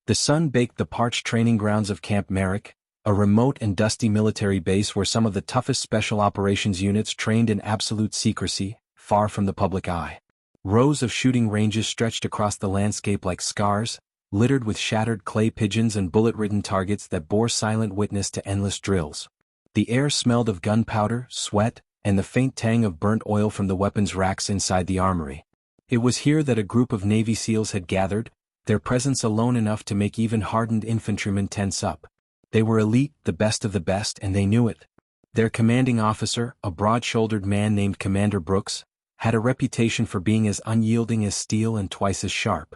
The sun baked the parched training grounds of Camp Merrick, a remote and dusty military base where some of the toughest special operations units trained in absolute secrecy, far from the public eye. Rows of shooting ranges stretched across the landscape like scars, littered with shattered clay pigeons and bullet-ridden targets that bore silent witness to endless drills. The air smelled of gunpowder, sweat, and the faint tang of burnt oil from the weapons racks inside the armory. It was here that a group of Navy SEALs had gathered, their presence alone enough to make even hardened infantrymen tense up. They were elite, the best of the best, and they knew it. Their commanding officer, a broad-shouldered man named Commander Brooks, had a reputation for being as unyielding as steel and twice as sharp.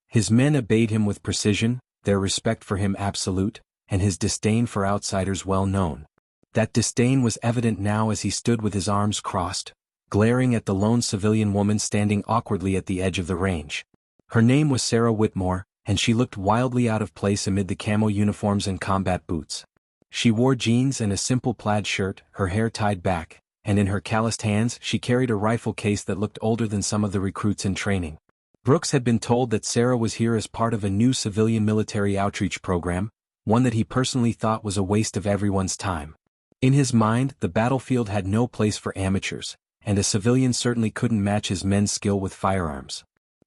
His men obeyed him with precision, their respect for him absolute, and his disdain for outsiders well known. That disdain was evident now as he stood with his arms crossed, glaring at the lone civilian woman standing awkwardly at the edge of the range. Her name was Sarah Whitmore, and she looked wildly out of place amid the camo uniforms and combat boots. She wore jeans and a simple plaid shirt, her hair tied back, and in her calloused hands she carried a rifle case that looked older than some of the recruits in training. Brooks had been told that Sarah was here as part of a new civilian military outreach program, one that he personally thought was a waste of everyone's time. In his mind, the battlefield had no place for amateurs, and a civilian certainly couldn't match his men's skill with firearms.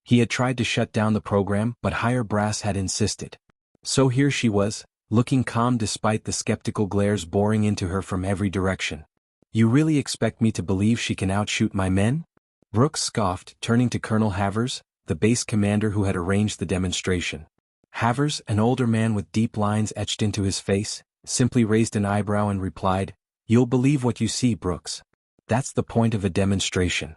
He had tried to shut down the program, but higher brass had insisted. So here she was, looking calm despite the skeptical glares boring into her from every direction. "You really expect me to believe she can outshoot my men?" Brooks scoffed, turning to Colonel Havers, the base commander who had arranged the demonstration. Havers, an older man with deep lines etched into his face, simply raised an eyebrow and replied, "You'll believe what you see, Brooks. That's the point of a demonstration."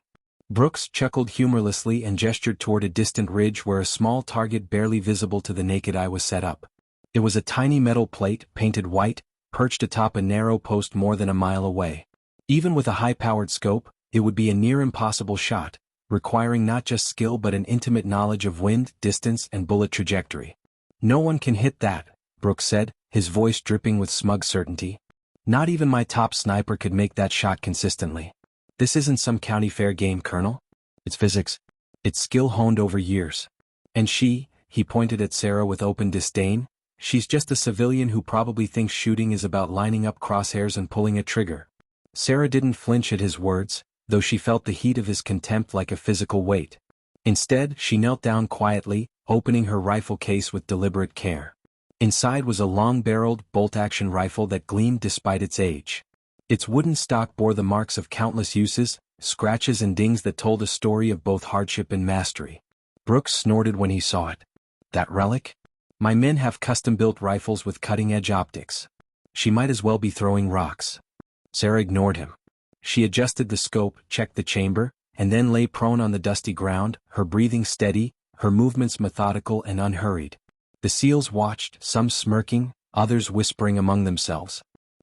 Brooks chuckled humorlessly and gestured toward a distant ridge where a small target barely visible to the naked eye was set up. It was a tiny metal plate, painted white, perched atop a narrow post more than a mile away. Even with a high-powered scope, it would be a near impossible shot, requiring not just skill but an intimate knowledge of wind, distance, and bullet trajectory. "No one can hit that," Brooks said, his voice dripping with smug certainty. "Not even my top sniper could make that shot consistently. This isn't some county fair game, Colonel. It's physics. It's skill honed over years. And he pointed at Sarah with open disdain, she's just a civilian who probably thinks shooting is about lining up crosshairs and pulling a trigger." Sarah didn't flinch at his words, though she felt the heat of his contempt like a physical weight. Instead, she knelt down quietly, opening her rifle case with deliberate care. Inside was a long-barreled, bolt-action rifle that gleamed despite its age. Its wooden stock bore the marks of countless uses, scratches and dings that told a story of both hardship and mastery. Brooks snorted when he saw it. "That relic? My men have custom-built rifles with cutting-edge optics. She might as well be throwing rocks." Sarah ignored him. She adjusted the scope, checked the chamber, and then lay prone on the dusty ground, her breathing steady, her movements methodical and unhurried. The SEALs watched, some smirking, others whispering among themselves.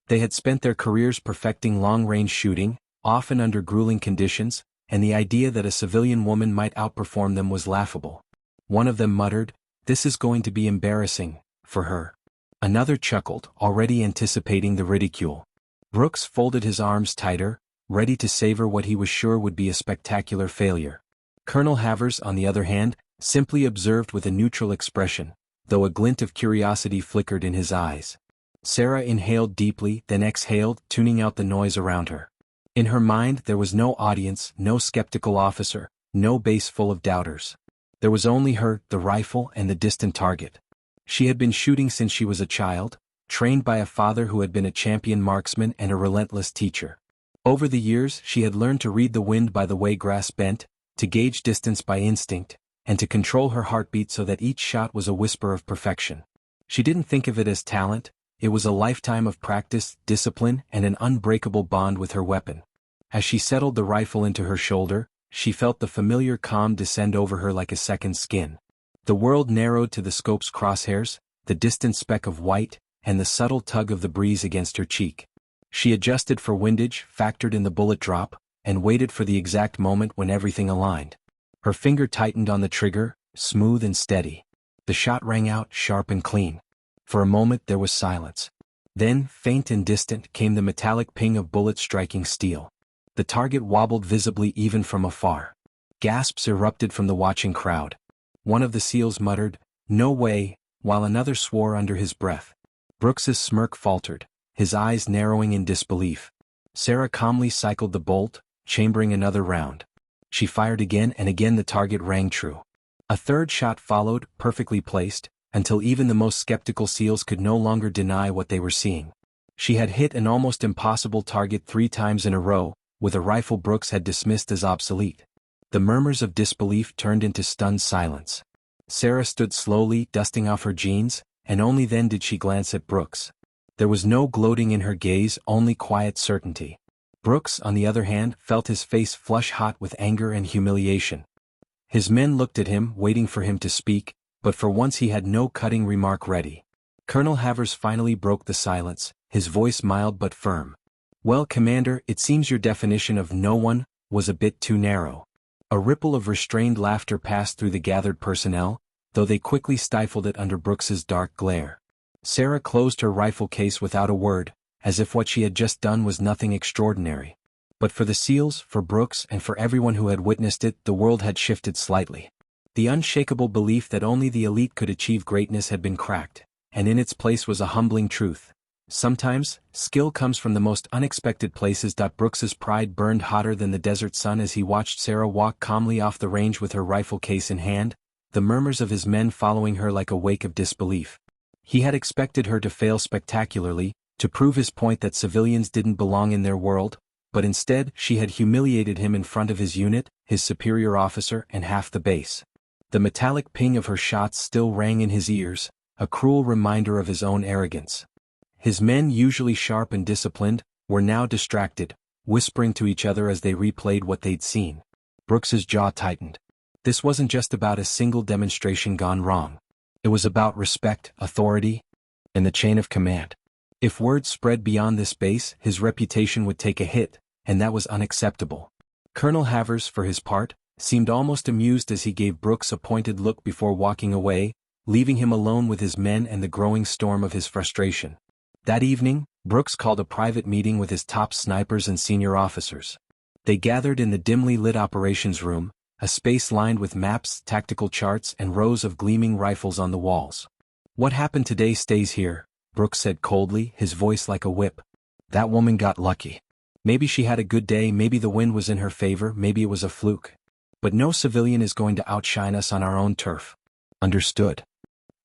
They had spent their careers perfecting long-range shooting, often under grueling conditions, and the idea that a civilian woman might outperform them was laughable. One of them muttered, "This is going to be embarrassing, for her." Another chuckled, already anticipating the ridicule. Brooks folded his arms tighter, ready to savor what he was sure would be a spectacular failure. Colonel Havers, on the other hand, simply observed with a neutral expression, though a glint of curiosity flickered in his eyes. Sarah inhaled deeply, then exhaled, tuning out the noise around her. In her mind there was no audience, no skeptical officer, no base full of doubters. There was only her, the rifle, and the distant target. She had been shooting since she was a child, trained by a father who had been a champion marksman and a relentless teacher. Over the years she had learned to read the wind by the way grass bent, to gauge distance by instinct, and to control her heartbeat so that each shot was a whisper of perfection. She didn't think of it as talent, it was a lifetime of practice, discipline, and an unbreakable bond with her weapon. As she settled the rifle into her shoulder, she felt the familiar calm descend over her like a second skin. The world narrowed to the scope's crosshairs, the distant speck of white, and the subtle tug of the breeze against her cheek. She adjusted for windage, factored in the bullet drop, and waited for the exact moment when everything aligned. Her finger tightened on the trigger, smooth and steady. The shot rang out, sharp and clean. For a moment there was silence. Then, faint and distant, came the metallic ping of bullets striking steel. The target wobbled visibly even from afar. Gasps erupted from the watching crowd. One of the SEALs muttered, "No way, while another swore under his breath. Brooks's smirk faltered, his eyes narrowing in disbelief. Sarah calmly cycled the bolt, chambering another round. She fired again and again. The target rang true. A third shot followed, perfectly placed, until even the most skeptical SEALs could no longer deny what they were seeing. She had hit an almost impossible target 3 times in a row, with a rifle Brooks had dismissed as obsolete. The murmurs of disbelief turned into stunned silence. Sarah stood slowly, dusting off her jeans, and only then did she glance at Brooks. There was no gloating in her gaze, only quiet certainty. Brooks, on the other hand, felt his face flush hot with anger and humiliation. His men looked at him, waiting for him to speak, but for once he had no cutting remark ready. Colonel Havers finally broke the silence, his voice mild but firm. "Well, Commander, it seems your definition of no one was a bit too narrow." A ripple of restrained laughter passed through the gathered personnel, though they quickly stifled it under Brooks's dark glare. Sarah closed her rifle case without a word, as if what she had just done was nothing extraordinary. But for the SEALs, for Brooks, and for everyone who had witnessed it, the world had shifted slightly. The unshakable belief that only the elite could achieve greatness had been cracked, and in its place was a humbling truth. Sometimes, skill comes from the most unexpected places. Brooks's pride burned hotter than the desert sun as he watched Sarah walk calmly off the range with her rifle case in hand, the murmurs of his men following her like a wake of disbelief. He had expected her to fail spectacularly, to prove his point that civilians didn't belong in their world, but instead she had humiliated him in front of his unit, his superior officer, and half the base. The metallic ping of her shots still rang in his ears, a cruel reminder of his own arrogance. His men, usually sharp and disciplined, were now distracted, whispering to each other as they replayed what they'd seen. Brooks's jaw tightened. This wasn't just about a single demonstration gone wrong. It was about respect, authority, and the chain of command. If word spread beyond this base, his reputation would take a hit, and that was unacceptable. Colonel Havers, for his part, seemed almost amused as he gave Brooks a pointed look before walking away, leaving him alone with his men and the growing storm of his frustration. That evening, Brooks called a private meeting with his top snipers and senior officers. They gathered in the dimly lit operations room, a space lined with maps, tactical charts, and rows of gleaming rifles on the walls. "What happened today stays here," Brooks said coldly, his voice like a whip. "That woman got lucky. Maybe she had a good day, maybe the wind was in her favor, maybe it was a fluke. But no civilian is going to outshine us on our own turf. Understood?"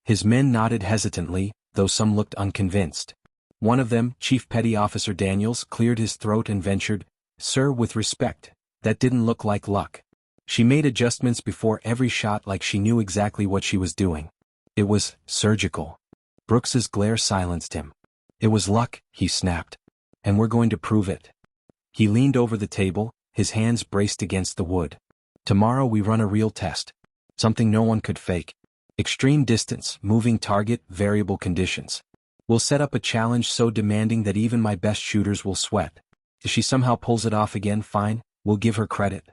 His men nodded hesitantly, though some looked unconvinced. One of them, Chief Petty Officer Daniels, cleared his throat and ventured, "Sir, with respect, that didn't look like luck. She made adjustments before every shot like she knew exactly what she was doing. It was surgical." Brooks's glare silenced him. "It was luck," he snapped. "And we're going to prove it." He leaned over the table, his hands braced against the wood. "Tomorrow we run a real test. Something no one could fake. Extreme distance, moving target, variable conditions. We'll set up a challenge so demanding that even my best shooters will sweat. If she somehow pulls it off again, fine, we'll give her credit.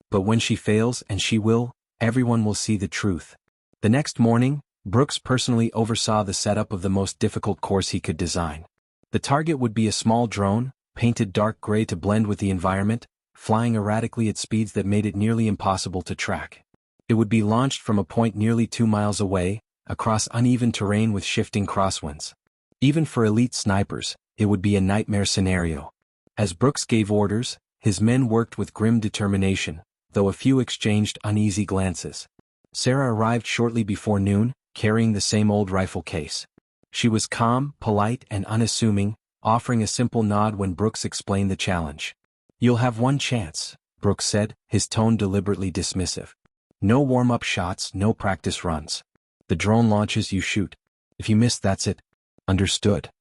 But when she fails, and she will, everyone will see the truth." The next morning, Brooks personally oversaw the setup of the most difficult course he could design. The target would be a small drone, painted dark gray to blend with the environment, flying erratically at speeds that made it nearly impossible to track. It would be launched from a point nearly 2 miles away, across uneven terrain with shifting crosswinds. Even for elite snipers, it would be a nightmare scenario. As Brooks gave orders, his men worked with grim determination, though a few exchanged uneasy glances. Sarah arrived shortly before noon, carrying the same old rifle case. She was calm, polite, and unassuming, offering a simple nod when Brooks explained the challenge. "You'll have one chance," Brooks said, his tone deliberately dismissive. "No warm-up shots, no practice runs. The drone launches, you shoot. If you miss, that's it. Understood?"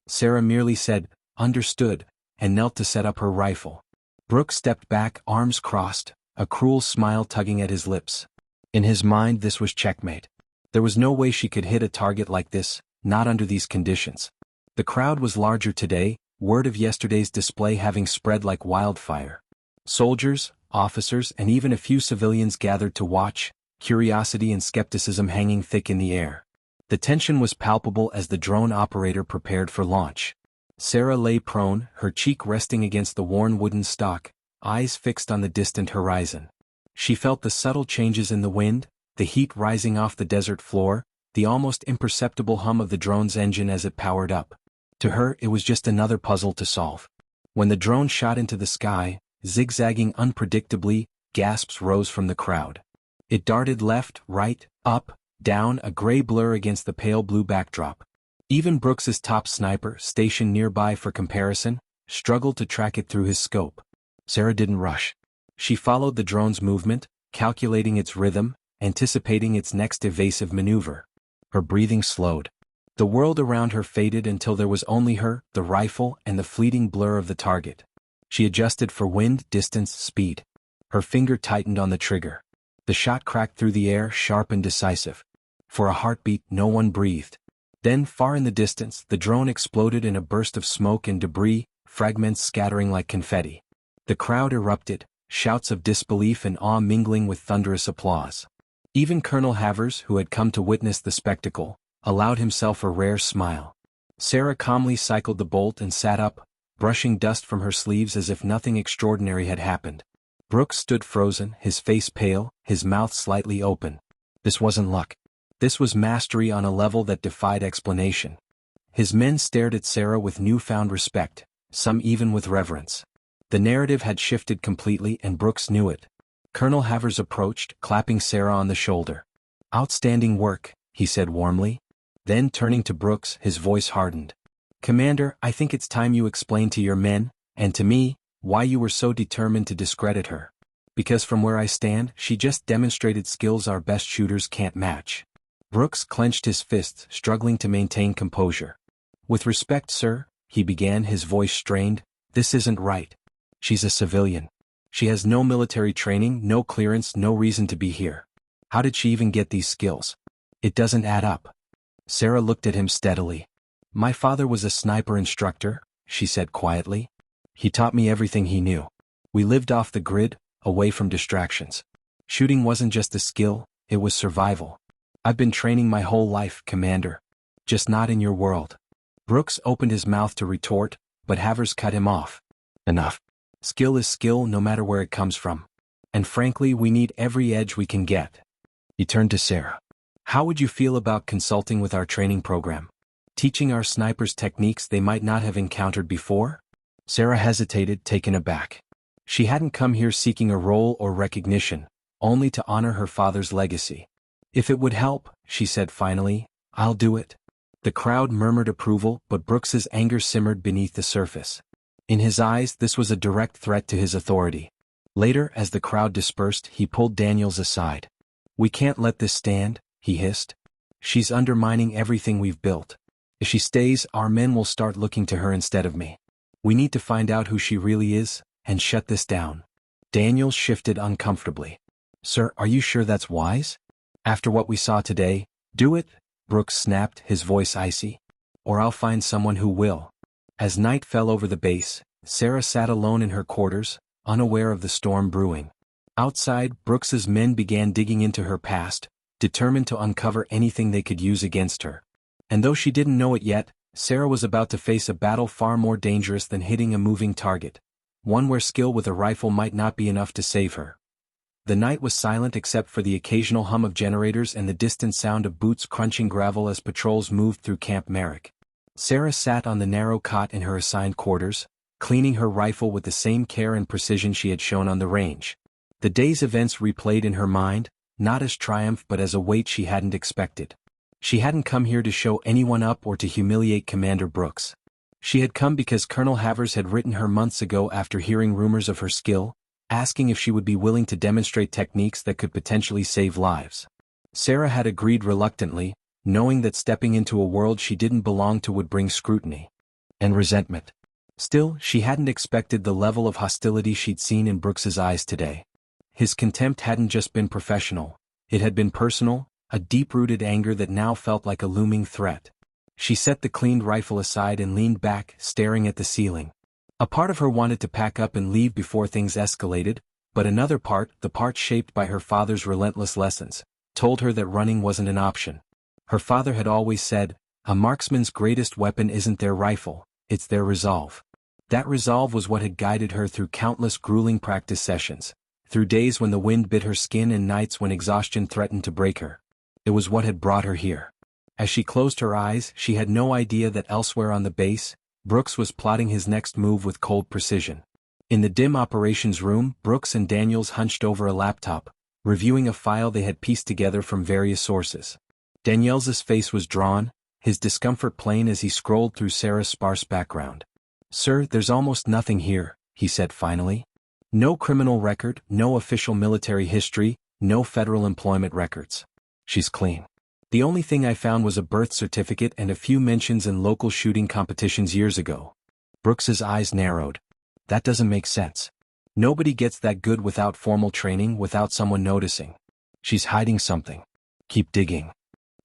Sarah merely said, "Understood," and knelt to set up her rifle. Brooks stepped back, arms crossed, a cruel smile tugging at his lips. In his mind, this was checkmate. There was no way she could hit a target like this, not under these conditions. The crowd was larger today, word of yesterday's display having spread like wildfire. Soldiers, officers, and even a few civilians gathered to watch, curiosity and skepticism hanging thick in the air. The tension was palpable as the drone operator prepared for launch. Sarah lay prone, her cheek resting against the worn wooden stock, eyes fixed on the distant horizon. She felt the subtle changes in the wind, the heat rising off the desert floor, the almost imperceptible hum of the drone's engine as it powered up. To her, it was just another puzzle to solve. When the drone shot into the sky, zigzagging unpredictably, gasps rose from the crowd. It darted left, right, up, down, a gray blur against the pale blue backdrop. Even Brooks's top sniper, stationed nearby for comparison, struggled to track it through his scope. Sarah didn't rush. She followed the drone's movement, calculating its rhythm, anticipating its next evasive maneuver. Her breathing slowed. The world around her faded until there was only her, the rifle, and the fleeting blur of the target. She adjusted for wind, distance, speed. Her finger tightened on the trigger. The shot cracked through the air, sharp and decisive. For a heartbeat, no one breathed. Then, far in the distance, the drone exploded in a burst of smoke and debris, fragments scattering like confetti. The crowd erupted, shouts of disbelief and awe mingling with thunderous applause. Even Colonel Havers, who had come to witness the spectacle, allowed himself a rare smile. Sarah calmly cycled the bolt and sat up, brushing dust from her sleeves as if nothing extraordinary had happened. Brooks stood frozen, his face pale, his mouth slightly open. This wasn't luck. This was mastery on a level that defied explanation. His men stared at Sarah with newfound respect, some even with reverence. The narrative had shifted completely and Brooks knew it. Colonel Havers approached, clapping Sarah on the shoulder. "Outstanding work," he said warmly. Then turning to Brooks, his voice hardened. "Commander, I think it's time you explain to your men, and to me, why you were so determined to discredit her. Because from where I stand, she just demonstrated skills our best shooters can't match." Brooks clenched his fists, struggling to maintain composure. "With respect, sir," he began, his voice strained, "this isn't right. She's a civilian. She has no military training, no clearance, no reason to be here. How did she even get these skills? It doesn't add up." Sarah looked at him steadily. "My father was a sniper instructor," she said quietly. "He taught me everything he knew. We lived off the grid, away from distractions. Shooting wasn't just a skill, it was survival. I've been training my whole life, Commander. Just not in your world." Brooks opened his mouth to retort, but Havers cut him off. "Enough. Skill is skill no matter where it comes from. And frankly, we need every edge we can get." He turned to Sarah. "How would you feel about consulting with our training program? Teaching our snipers techniques they might not have encountered before?" Sarah hesitated, taken aback. She hadn't come here seeking a role or recognition, only to honor her father's legacy. "If it would help," she said finally, "I'll do it." The crowd murmured approval, but Brooks's anger simmered beneath the surface. In his eyes, this was a direct threat to his authority. Later, as the crowd dispersed, he pulled Daniels aside. "We can't let this stand," he hissed. "She's undermining everything we've built. If she stays, our men will start looking to her instead of me. We need to find out who she really is, and shut this down." Daniels shifted uncomfortably. "Sir, are you sure that's wise? After what we saw today, do it," Brooks snapped, his voice icy. "Or I'll find someone who will." As night fell over the base, Sarah sat alone in her quarters, unaware of the storm brewing. Outside, Brooks's men began digging into her past, determined to uncover anything they could use against her. And though she didn't know it yet, Sarah was about to face a battle far more dangerous than hitting a moving target, one where skill with a rifle might not be enough to save her. The night was silent except for the occasional hum of generators and the distant sound of boots crunching gravel as patrols moved through Camp Merrick. Sarah sat on the narrow cot in her assigned quarters, cleaning her rifle with the same care and precision she had shown on the range. The day's events replayed in her mind, not as triumph but as a weight she hadn't expected. She hadn't come here to show anyone up or to humiliate Commander Brooks. She had come because Colonel Havers had written her months ago after hearing rumors of her skill, asking if she would be willing to demonstrate techniques that could potentially save lives. Sarah had agreed reluctantly, knowing that stepping into a world she didn't belong to would bring scrutiny and resentment. Still, she hadn't expected the level of hostility she'd seen in Brooks's eyes today. His contempt hadn't just been professional, it had been personal, a deep-rooted anger that now felt like a looming threat. She set the cleaned rifle aside and leaned back, staring at the ceiling. A part of her wanted to pack up and leave before things escalated, but another part, the part shaped by her father's relentless lessons, told her that running wasn't an option. Her father had always said, "A marksman's greatest weapon isn't their rifle, it's their resolve." That resolve was what had guided her through countless grueling practice sessions, through days when the wind bit her skin and nights when exhaustion threatened to break her. It was what had brought her here. As she closed her eyes, she had no idea that elsewhere on the base, Brooks was plotting his next move with cold precision. In the dim operations room, Brooks and Daniels hunched over a laptop, reviewing a file they had pieced together from various sources. Daniels's face was drawn, his discomfort plain as he scrolled through Sarah's sparse background. "Sir, there's almost nothing here," he said finally. "No criminal record, no official military history, no federal employment records. She's clean. The only thing I found was a birth certificate and a few mentions in local shooting competitions years ago." Brooks's eyes narrowed. "That doesn't make sense. Nobody gets that good without formal training, without someone noticing. She's hiding something. Keep digging."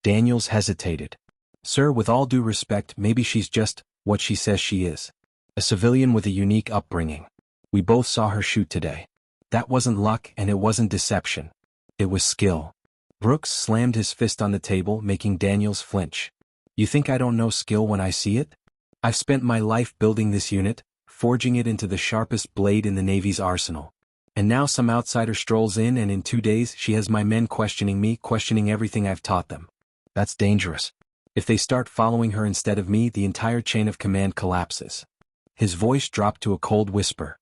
Daniels hesitated. "Sir, with all due respect, maybe she's just what she says she is. A civilian with a unique upbringing. We both saw her shoot today. That wasn't luck and it wasn't deception. It was skill." Brooks slammed his fist on the table, making Daniels flinch. "You think I don't know skill when I see it? I've spent my life building this unit, forging it into the sharpest blade in the Navy's arsenal. And now some outsider strolls in and in 2 days she has my men questioning me, questioning everything I've taught them. That's dangerous. If they start following her instead of me, the entire chain of command collapses." His voice dropped to a cold whisper.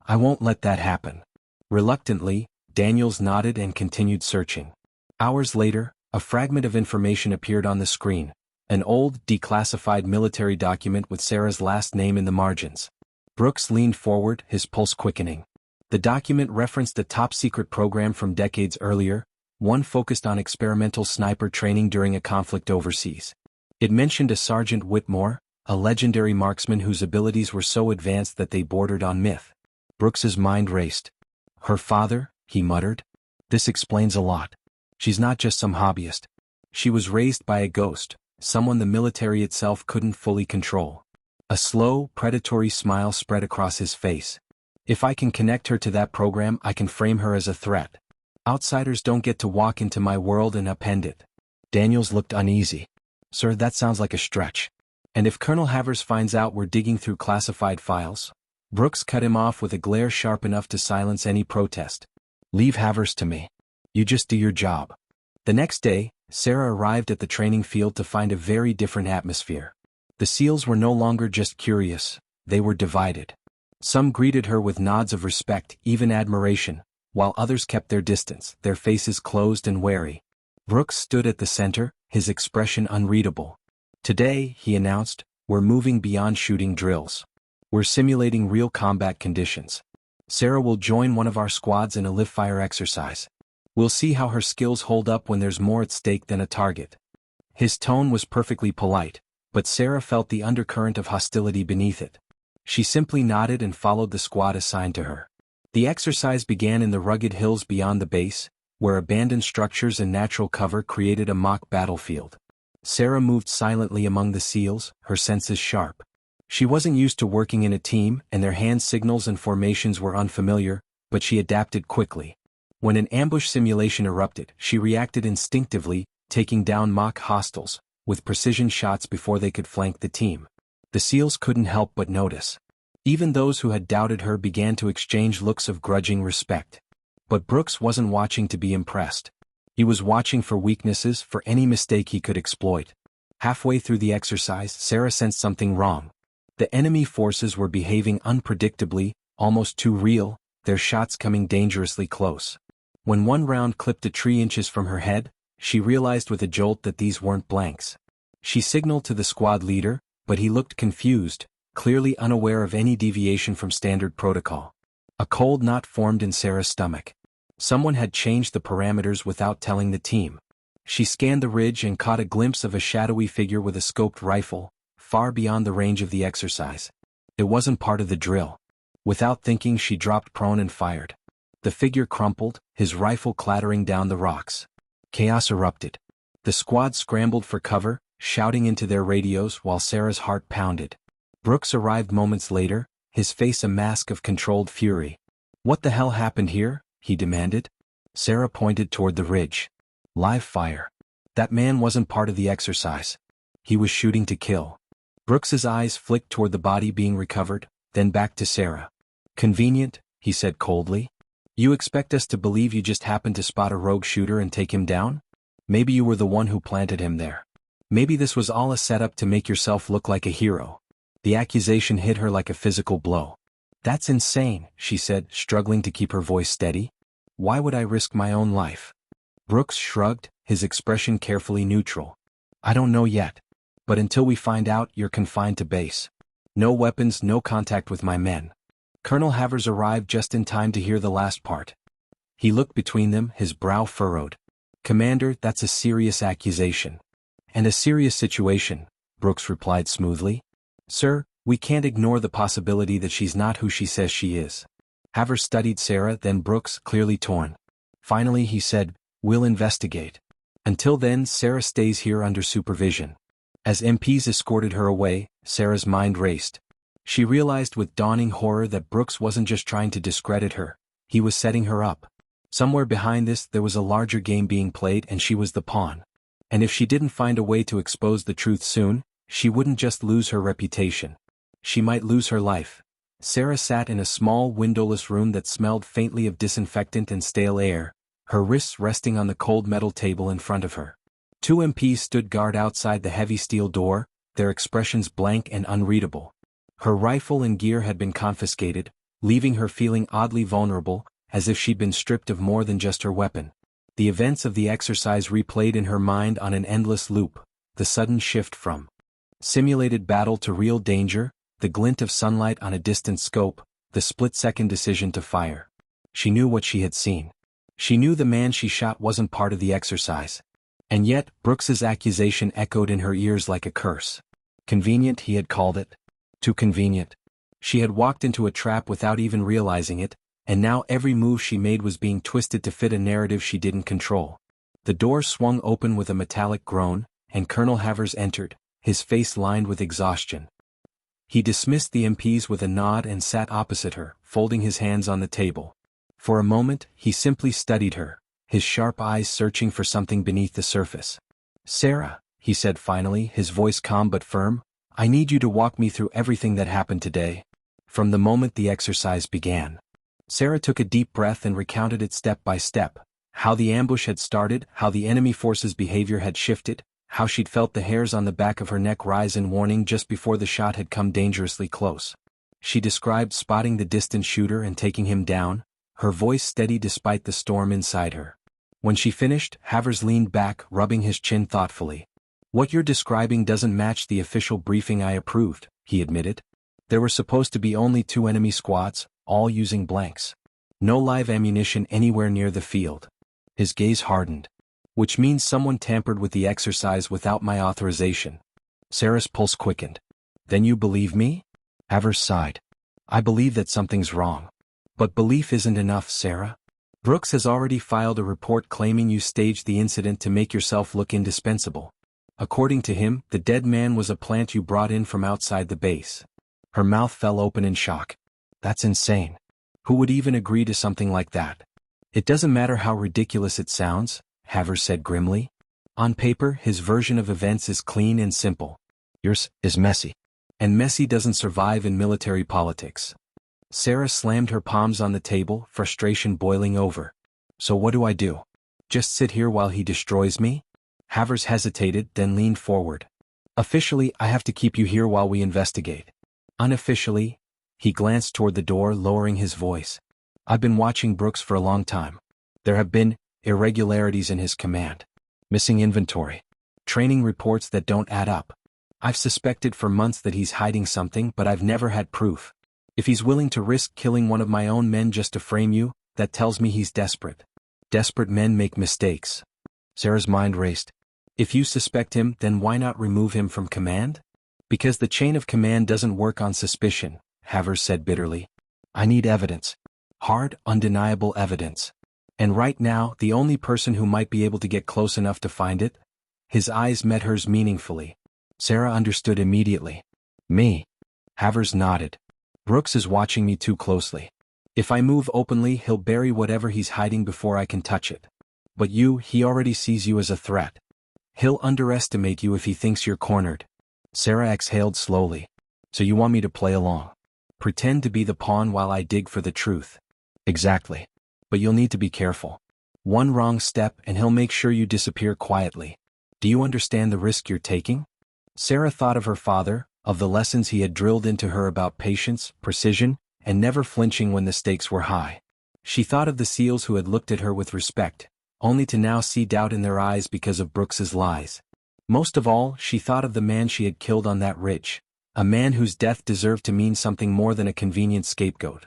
"I won't let that happen." Reluctantly, Daniels nodded and continued searching. Hours later, a fragment of information appeared on the screen, an old, declassified military document with Sarah's last name in the margins. Brooks leaned forward, his pulse quickening. The document referenced a top-secret program from decades earlier, one focused on experimental sniper training during a conflict overseas. It mentioned a Sergeant Whitmore, a legendary marksman whose abilities were so advanced that they bordered on myth. Brooks's mind raced. "Her father," he muttered. "This explains a lot. She's not just some hobbyist. She was raised by a ghost, someone the military itself couldn't fully control." A slow, predatory smile spread across his face. "If I can connect her to that program, I can frame her as a threat. Outsiders don't get to walk into my world and upend it." Daniels looked uneasy. "Sir, that sounds like a stretch. And if Colonel Havers finds out we're digging through classified files?" Brooks cut him off with a glare sharp enough to silence any protest. "Leave Havers to me. You just do your job." The next day, Sarah arrived at the training field to find a very different atmosphere. The SEALs were no longer just curious, they were divided. Some greeted her with nods of respect, even admiration, while others kept their distance, their faces closed and wary. Brooks stood at the center, his expression unreadable. "Today," he announced, "we're moving beyond shooting drills. We're simulating real combat conditions. Sarah will join one of our squads in a live-fire exercise. We'll see how her skills hold up when there's more at stake than a target." His tone was perfectly polite, but Sarah felt the undercurrent of hostility beneath it. She simply nodded and followed the squad assigned to her. The exercise began in the rugged hills beyond the base, where abandoned structures and natural cover created a mock battlefield. Sarah moved silently among the SEALs, her senses sharp. She wasn't used to working in a team, and their hand signals and formations were unfamiliar, but she adapted quickly. When an ambush simulation erupted, she reacted instinctively, taking down mock hostiles, with precision shots before they could flank the team. The SEALs couldn't help but notice. Even those who had doubted her began to exchange looks of grudging respect. But Brooks wasn't watching to be impressed. He was watching for weaknesses, for any mistake he could exploit. Halfway through the exercise, Sarah sensed something wrong. The enemy forces were behaving unpredictably, almost too real, their shots coming dangerously close. When one round clipped a tree inches from her head, she realized with a jolt that these weren't blanks. She signaled to the squad leader, but he looked confused, clearly unaware of any deviation from standard protocol. A cold knot formed in Sarah's stomach. Someone had changed the parameters without telling the team. She scanned the ridge and caught a glimpse of a shadowy figure with a scoped rifle, far beyond the range of the exercise. It wasn't part of the drill. Without thinking, she dropped prone and fired. The figure crumpled, his rifle clattering down the rocks. Chaos erupted. The squad scrambled for cover, shouting into their radios while Sarah's heart pounded. Brooks arrived moments later, his face a mask of controlled fury. "What the hell happened here?" he demanded. Sarah pointed toward the ridge. "Live fire. That man wasn't part of the exercise. He was shooting to kill." Brooks's eyes flicked toward the body being recovered, then back to Sarah. "Convenient," he said coldly. "You expect us to believe you just happened to spot a rogue shooter and take him down? Maybe you were the one who planted him there." Maybe this was all a setup to make yourself look like a hero. The accusation hit her like a physical blow. That's insane, she said, struggling to keep her voice steady. Why would I risk my own life? Brooks shrugged, his expression carefully neutral. I don't know yet. But until we find out, you're confined to base. No weapons, no contact with my men. Colonel Havers arrived just in time to hear the last part. He looked between them, his brow furrowed. Commander, that's a serious accusation. And a serious situation, Brooks replied smoothly. Sir, we can't ignore the possibility that she's not who she says she is. Havers studied Sarah, then Brooks, clearly torn. Finally he said, we'll investigate. Until then, Sarah stays here under supervision. As MPs escorted her away, Sarah's mind raced. She realized with dawning horror that Brooks wasn't just trying to discredit her, he was setting her up. Somewhere behind this there was a larger game being played and she was the pawn. And if she didn't find a way to expose the truth soon, she wouldn't just lose her reputation. She might lose her life. Sarah sat in a small windowless room that smelled faintly of disinfectant and stale air, her wrists resting on the cold metal table in front of her. 2 MPs stood guard outside the heavy steel door, their expressions blank and unreadable. Her rifle and gear had been confiscated, leaving her feeling oddly vulnerable, as if she'd been stripped of more than just her weapon. The events of the exercise replayed in her mind on an endless loop, the sudden shift from simulated battle to real danger, the glint of sunlight on a distant scope, the split-second decision to fire. She knew what she had seen. She knew the man she shot wasn't part of the exercise. And yet, Brooks's accusation echoed in her ears like a curse. Convenient, he had called it. Too convenient. She had walked into a trap without even realizing it, and now every move she made was being twisted to fit a narrative she didn't control. The door swung open with a metallic groan, and Colonel Havers entered, his face lined with exhaustion. He dismissed the MPs with a nod and sat opposite her, folding his hands on the table. For a moment, he simply studied her, his sharp eyes searching for something beneath the surface. Sarah, he said finally, his voice calm but firm, I need you to walk me through everything that happened today. From the moment the exercise began. Sarah took a deep breath and recounted it step by step, how the ambush had started, how the enemy force's behavior had shifted, how she'd felt the hairs on the back of her neck rise in warning just before the shot had come dangerously close. She described spotting the distant shooter and taking him down, her voice steady despite the storm inside her. When she finished, Havers leaned back, rubbing his chin thoughtfully. What you're describing doesn't match the official briefing I approved, he admitted. There were supposed to be only 2 enemy squads, all using blanks. No live ammunition anywhere near the field. His gaze hardened. Which means someone tampered with the exercise without my authorization. Sarah's pulse quickened. Then you believe me? Havers sighed. I believe that something's wrong. But belief isn't enough, Sarah. Brooks has already filed a report claiming you staged the incident to make yourself look indispensable. According to him, the dead man was a plant you brought in from outside the base. Her mouth fell open in shock. That's insane. Who would even agree to something like that? It doesn't matter how ridiculous it sounds, Havers said grimly. On paper, his version of events is clean and simple. Yours is messy. And messy doesn't survive in military politics. Sarah slammed her palms on the table, frustration boiling over. So what do I do? Just sit here while he destroys me? Havers hesitated, then leaned forward. Officially, I have to keep you here while we investigate. Unofficially, he glanced toward the door, lowering his voice. I've been watching Brooks for a long time. There have been irregularities in his command. Missing inventory. Training reports that don't add up. I've suspected for months that he's hiding something, but I've never had proof. If he's willing to risk killing one of my own men just to frame you, that tells me he's desperate. Desperate men make mistakes. Sarah's mind raced. If you suspect him, then why not remove him from command? Because the chain of command doesn't work on suspicion, Havers said bitterly. I need evidence. Hard, undeniable evidence. And right now, the only person who might be able to get close enough to find it? His eyes met hers meaningfully. Sarah understood immediately. Me. Havers nodded. Brooks is watching me too closely. If I move openly, he'll bury whatever he's hiding before I can touch it. But he already sees you as a threat. He'll underestimate you if he thinks you're cornered. Sarah exhaled slowly. So you want me to play along? Pretend to be the pawn while I dig for the truth. Exactly. But you'll need to be careful. One wrong step and he'll make sure you disappear quietly. Do you understand the risk you're taking? Sarah thought of her father, of the lessons he had drilled into her about patience, precision, and never flinching when the stakes were high. She thought of the SEALs who had looked at her with respect, only to now see doubt in their eyes because of Brooks's lies. Most of all, she thought of the man she had killed on that ridge, a man whose death deserved to mean something more than a convenient scapegoat.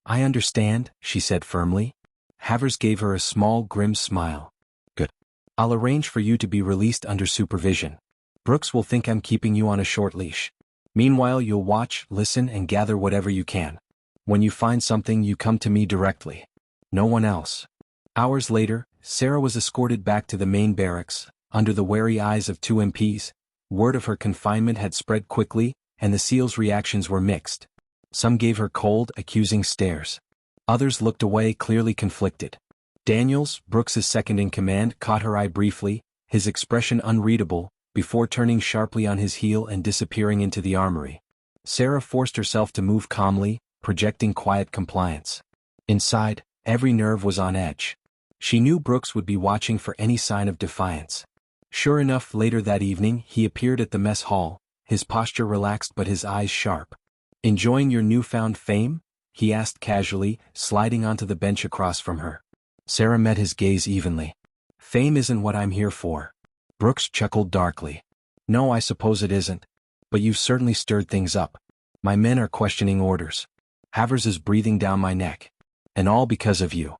I understand, she said firmly. Havers gave her a small, grim smile. Good. I'll arrange for you to be released under supervision. Brooks will think I'm keeping you on a short leash. Meanwhile, you'll watch, listen, and gather whatever you can. When you find something, you come to me directly. No one else. Hours later, Sarah was escorted back to the main barracks, under the wary eyes of 2 MPs. Word of her confinement had spread quickly, and the SEALs' reactions were mixed. Some gave her cold, accusing stares. Others looked away, clearly conflicted. Daniels, Brooks's second-in-command, caught her eye briefly, his expression unreadable, before turning sharply on his heel and disappearing into the armory. Sarah forced herself to move calmly, projecting quiet compliance. Inside, every nerve was on edge. She knew Brooks would be watching for any sign of defiance. Sure enough, later that evening, he appeared at the mess hall, his posture relaxed but his eyes sharp. Enjoying your newfound fame? He asked casually, sliding onto the bench across from her. Sarah met his gaze evenly. Fame isn't what I'm here for. Brooks chuckled darkly. No, I suppose it isn't. But you've certainly stirred things up. My men are questioning orders. Havers is breathing down my neck. And all because of you.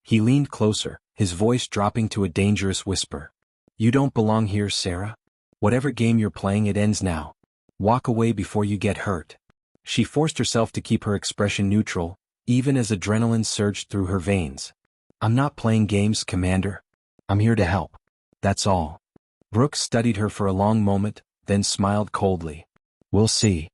He leaned closer, his voice dropping to a dangerous whisper. You don't belong here, Sarah. Whatever game you're playing, it ends now. Walk away before you get hurt. She forced herself to keep her expression neutral, even as adrenaline surged through her veins. I'm not playing games, Commander. I'm here to help. That's all. Brooks studied her for a long moment, then smiled coldly. We'll see.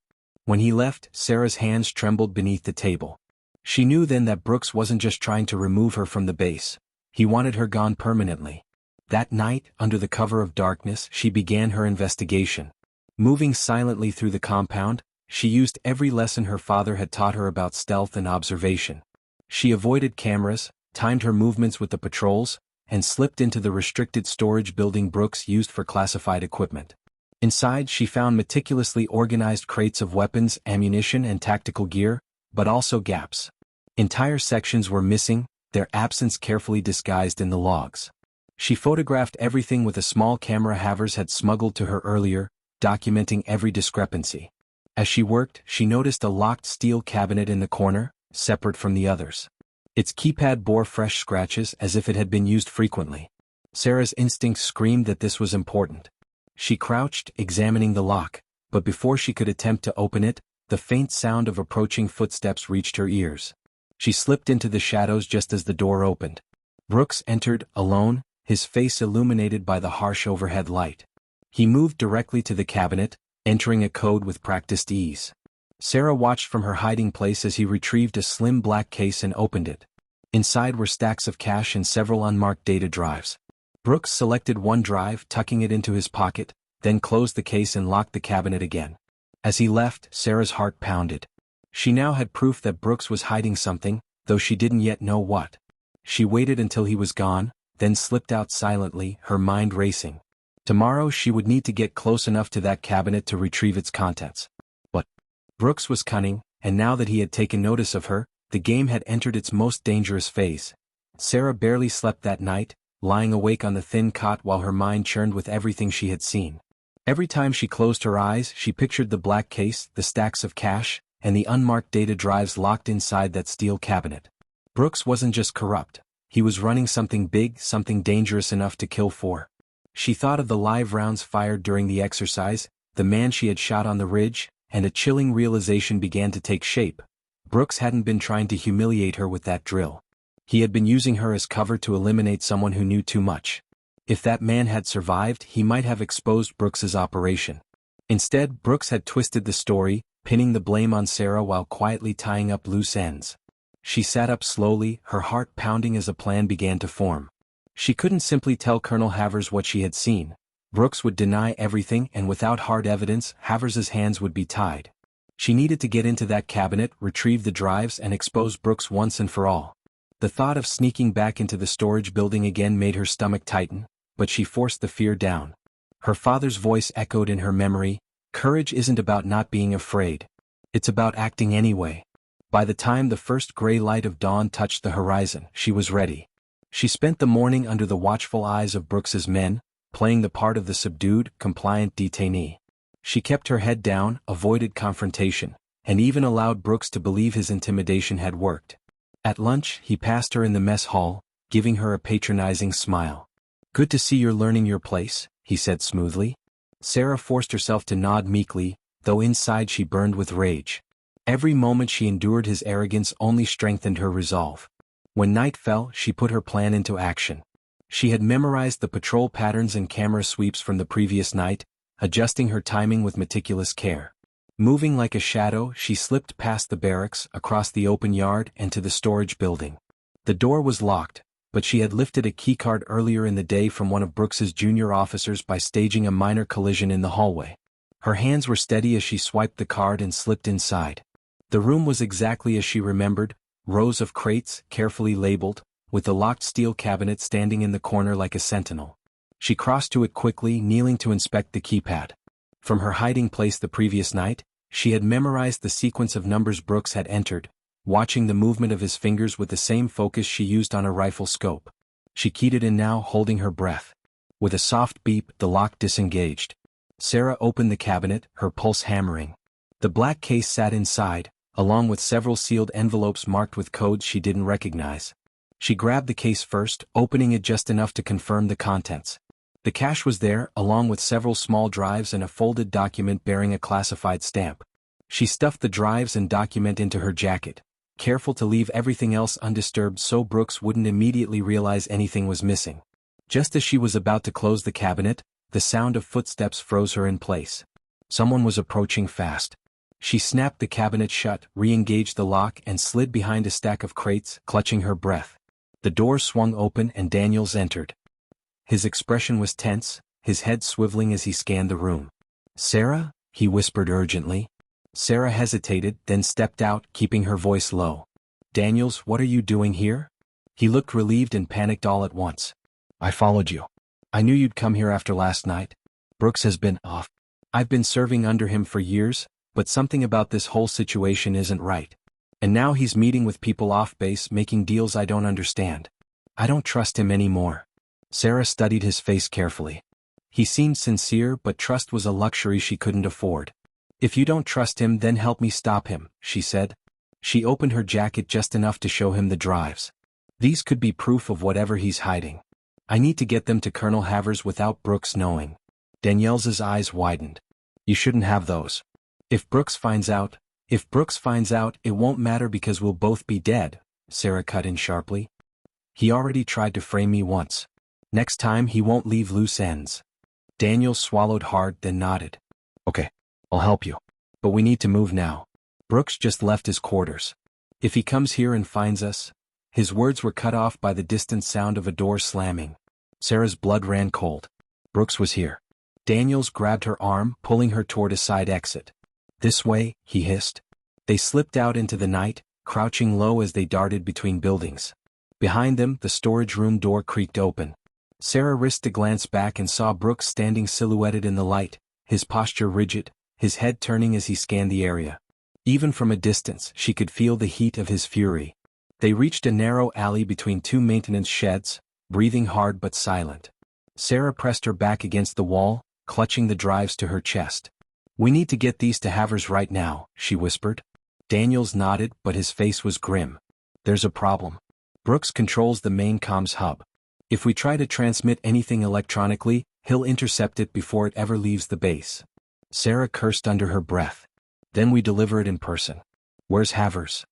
When he left, Sarah's hands trembled beneath the table. She knew then that Brooks wasn't just trying to remove her from the base. He wanted her gone permanently. That night, under the cover of darkness, she began her investigation. Moving silently through the compound, she used every lesson her father had taught her about stealth and observation. She avoided cameras, timed her movements with the patrols, and slipped into the restricted storage building Brooks used for classified equipment. Inside, she found meticulously organized crates of weapons, ammunition, and tactical gear, but also gaps. Entire sections were missing, their absence carefully disguised in the logs. She photographed everything with a small camera Havers had smuggled to her earlier, documenting every discrepancy. As she worked, she noticed a locked steel cabinet in the corner, separate from the others. Its keypad bore fresh scratches as if it had been used frequently. Sarah's instincts screamed that this was important. She crouched, examining the lock, but before she could attempt to open it, the faint sound of approaching footsteps reached her ears. She slipped into the shadows just as the door opened. Brooks entered, alone, his face illuminated by the harsh overhead light. He moved directly to the cabinet, entering a code with practiced ease. Sarah watched from her hiding place as he retrieved a slim black case and opened it. Inside were stacks of cash and several unmarked data drives. Brooks selected one drive, tucking it into his pocket, then closed the case and locked the cabinet again. As he left, Sarah's heart pounded. She now had proof that Brooks was hiding something, though she didn't yet know what. She waited until he was gone, then slipped out silently, her mind racing. Tomorrow she would need to get close enough to that cabinet to retrieve its contents. But Brooks was cunning, and now that he had taken notice of her, the game had entered its most dangerous phase. Sarah barely slept that night, lying awake on the thin cot while her mind churned with everything she had seen. Every time she closed her eyes, she pictured the black case, the stacks of cash, and the unmarked data drives locked inside that steel cabinet. Brooks wasn't just corrupt. He was running something big, something dangerous enough to kill for. She thought of the live rounds fired during the exercise, the man she had shot on the ridge, and a chilling realization began to take shape. Brooks hadn't been trying to humiliate her with that drill. He had been using her as cover to eliminate someone who knew too much. If that man had survived, he might have exposed Brooks's operation. Instead, Brooks had twisted the story, pinning the blame on Sarah while quietly tying up loose ends. She sat up slowly, her heart pounding as a plan began to form. She couldn't simply tell Colonel Havers what she had seen. Brooks would deny everything, and without hard evidence, Havers's hands would be tied. She needed to get into that cabinet, retrieve the drives, and expose Brooks once and for all. The thought of sneaking back into the storage building again made her stomach tighten, but she forced the fear down. Her father's voice echoed in her memory, "Courage isn't about not being afraid. It's about acting anyway." By the time the first gray light of dawn touched the horizon, she was ready. She spent the morning under the watchful eyes of Brooks's men, playing the part of the subdued, compliant detainee. She kept her head down, avoided confrontation, and even allowed Brooks to believe his intimidation had worked. At lunch, he passed her in the mess hall, giving her a patronizing smile. "Good to see you're learning your place," he said smoothly. Sarah forced herself to nod meekly, though inside she burned with rage. Every moment she endured his arrogance only strengthened her resolve. When night fell, she put her plan into action. She had memorized the patrol patterns and camera sweeps from the previous night, adjusting her timing with meticulous care. Moving like a shadow, she slipped past the barracks, across the open yard, and to the storage building. The door was locked, but she had lifted a keycard earlier in the day from one of Brooks's junior officers by staging a minor collision in the hallway. Her hands were steady as she swiped the card and slipped inside. The room was exactly as she remembered, rows of crates, carefully labeled, with the locked steel cabinet standing in the corner like a sentinel. She crossed to it quickly, kneeling to inspect the keypad. From her hiding place the previous night, she had memorized the sequence of numbers Brooks had entered, watching the movement of his fingers with the same focus she used on a rifle scope. She keyed it in now, holding her breath. With a soft beep, the lock disengaged. Sarah opened the cabinet, her pulse hammering. The black case sat inside, along with several sealed envelopes marked with codes she didn't recognize. She grabbed the case first, opening it just enough to confirm the contents. The cash was there, along with several small drives and a folded document bearing a classified stamp. She stuffed the drives and document into her jacket, careful to leave everything else undisturbed so Brooks wouldn't immediately realize anything was missing. Just as she was about to close the cabinet, the sound of footsteps froze her in place. Someone was approaching fast. She snapped the cabinet shut, re-engaged the lock, and slid behind a stack of crates, clutching her breath. The door swung open and Daniels entered. His expression was tense, his head swiveling as he scanned the room. "Sarah?" he whispered urgently. Sarah hesitated, then stepped out, keeping her voice low. "Daniels, what are you doing here?" He looked relieved and panicked all at once. "I followed you. I knew you'd come here after last night. Brooks has been off. I've been serving under him for years, but something about this whole situation isn't right. And now he's meeting with people off base, making deals I don't understand. I don't trust him anymore." Sarah studied his face carefully. He seemed sincere, but trust was a luxury she couldn't afford. "If you don't trust him, then help me stop him," she said. She opened her jacket just enough to show him the drives. "These could be proof of whatever he's hiding. I need to get them to Colonel Havers without Brooks knowing." Danielle's eyes widened. "You shouldn't have those. If Brooks finds out, it won't matter because we'll both be dead," Sarah cut in sharply. "He already tried to frame me once. Next time he won't leave loose ends." Daniel swallowed hard, then nodded. "Okay, I'll help you. But we need to move now. Brooks just left his quarters. If he comes here and finds us..." His words were cut off by the distant sound of a door slamming. Sarah's blood ran cold. Brooks was here. Daniels grabbed her arm, pulling her toward a side exit. "This way," he hissed. They slipped out into the night, crouching low as they darted between buildings. Behind them, the storage room door creaked open. Sarah risked a glance back and saw Brooks standing silhouetted in the light, his posture rigid, his head turning as he scanned the area. Even from a distance, she could feel the heat of his fury. They reached a narrow alley between two maintenance sheds, breathing hard but silent. Sarah pressed her back against the wall, clutching the drives to her chest. "We need to get these to Havers right now," she whispered. Daniels nodded, but his face was grim. "There's a problem. Brooks controls the main comms hub. If we try to transmit anything electronically, he'll intercept it before it ever leaves the base." Sarah cursed under her breath. "Then we deliver it in person. Where's Havers?"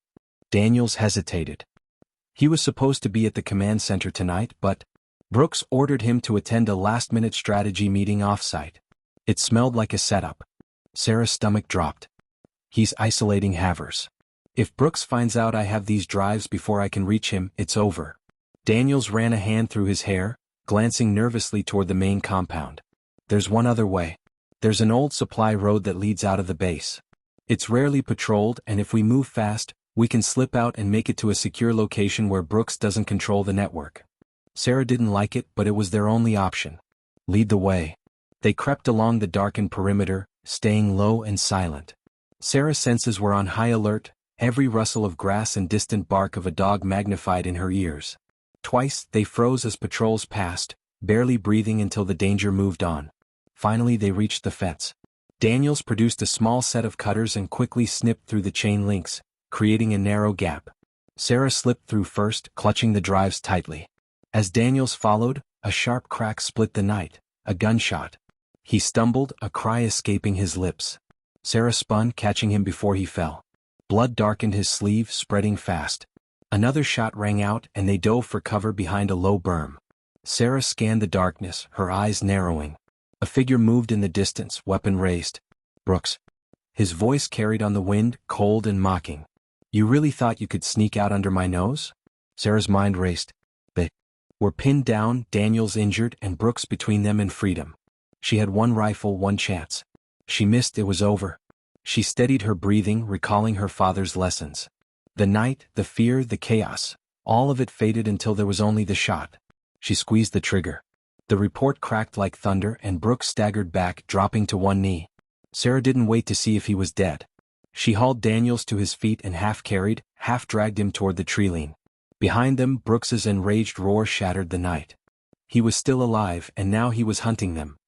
Daniels hesitated. "He was supposed to be at the command center tonight, but..." Brooks ordered him to attend a last-minute strategy meeting off-site. It smelled like a setup. Sarah's stomach dropped. "He's isolating Havers. If Brooks finds out I have these drives before I can reach him, it's over." Daniels ran a hand through his hair, glancing nervously toward the main compound. "There's one other way. There's an old supply road that leads out of the base. It's rarely patrolled, and if we move fast, we can slip out and make it to a secure location where Brooks doesn't control the network." Sarah didn't like it, but it was their only option. "Lead the way." They crept along the darkened perimeter, staying low and silent. Sarah's senses were on high alert, every rustle of grass and distant bark of a dog magnified in her ears. Twice they froze as patrols passed, barely breathing until the danger moved on. Finally they reached the fence. Daniels produced a small set of cutters and quickly snipped through the chain links, creating a narrow gap. Sarah slipped through first, clutching the drives tightly. As Daniels followed, a sharp crack split the night, a gunshot. He stumbled, a cry escaping his lips. Sarah spun, catching him before he fell. Blood darkened his sleeve, spreading fast. Another shot rang out and they dove for cover behind a low berm. Sarah scanned the darkness, her eyes narrowing. A figure moved in the distance, weapon raised. "Brooks." His voice carried on the wind, cold and mocking. "You really thought you could sneak out under my nose?" Sarah's mind raced. They were pinned down, Daniels injured and Brooks between them and freedom. She had one rifle, one chance. She missed, it was over. She steadied her breathing, recalling her father's lessons. The night, the fear, the chaos, all of it faded until there was only the shot. She squeezed the trigger. The report cracked like thunder and Brooks staggered back, dropping to one knee. Sarah didn't wait to see if he was dead. She hauled Daniels to his feet and half-carried, half-dragged him toward the tree-line. Behind them, Brooks's enraged roar shattered the night. He was still alive, and now he was hunting them.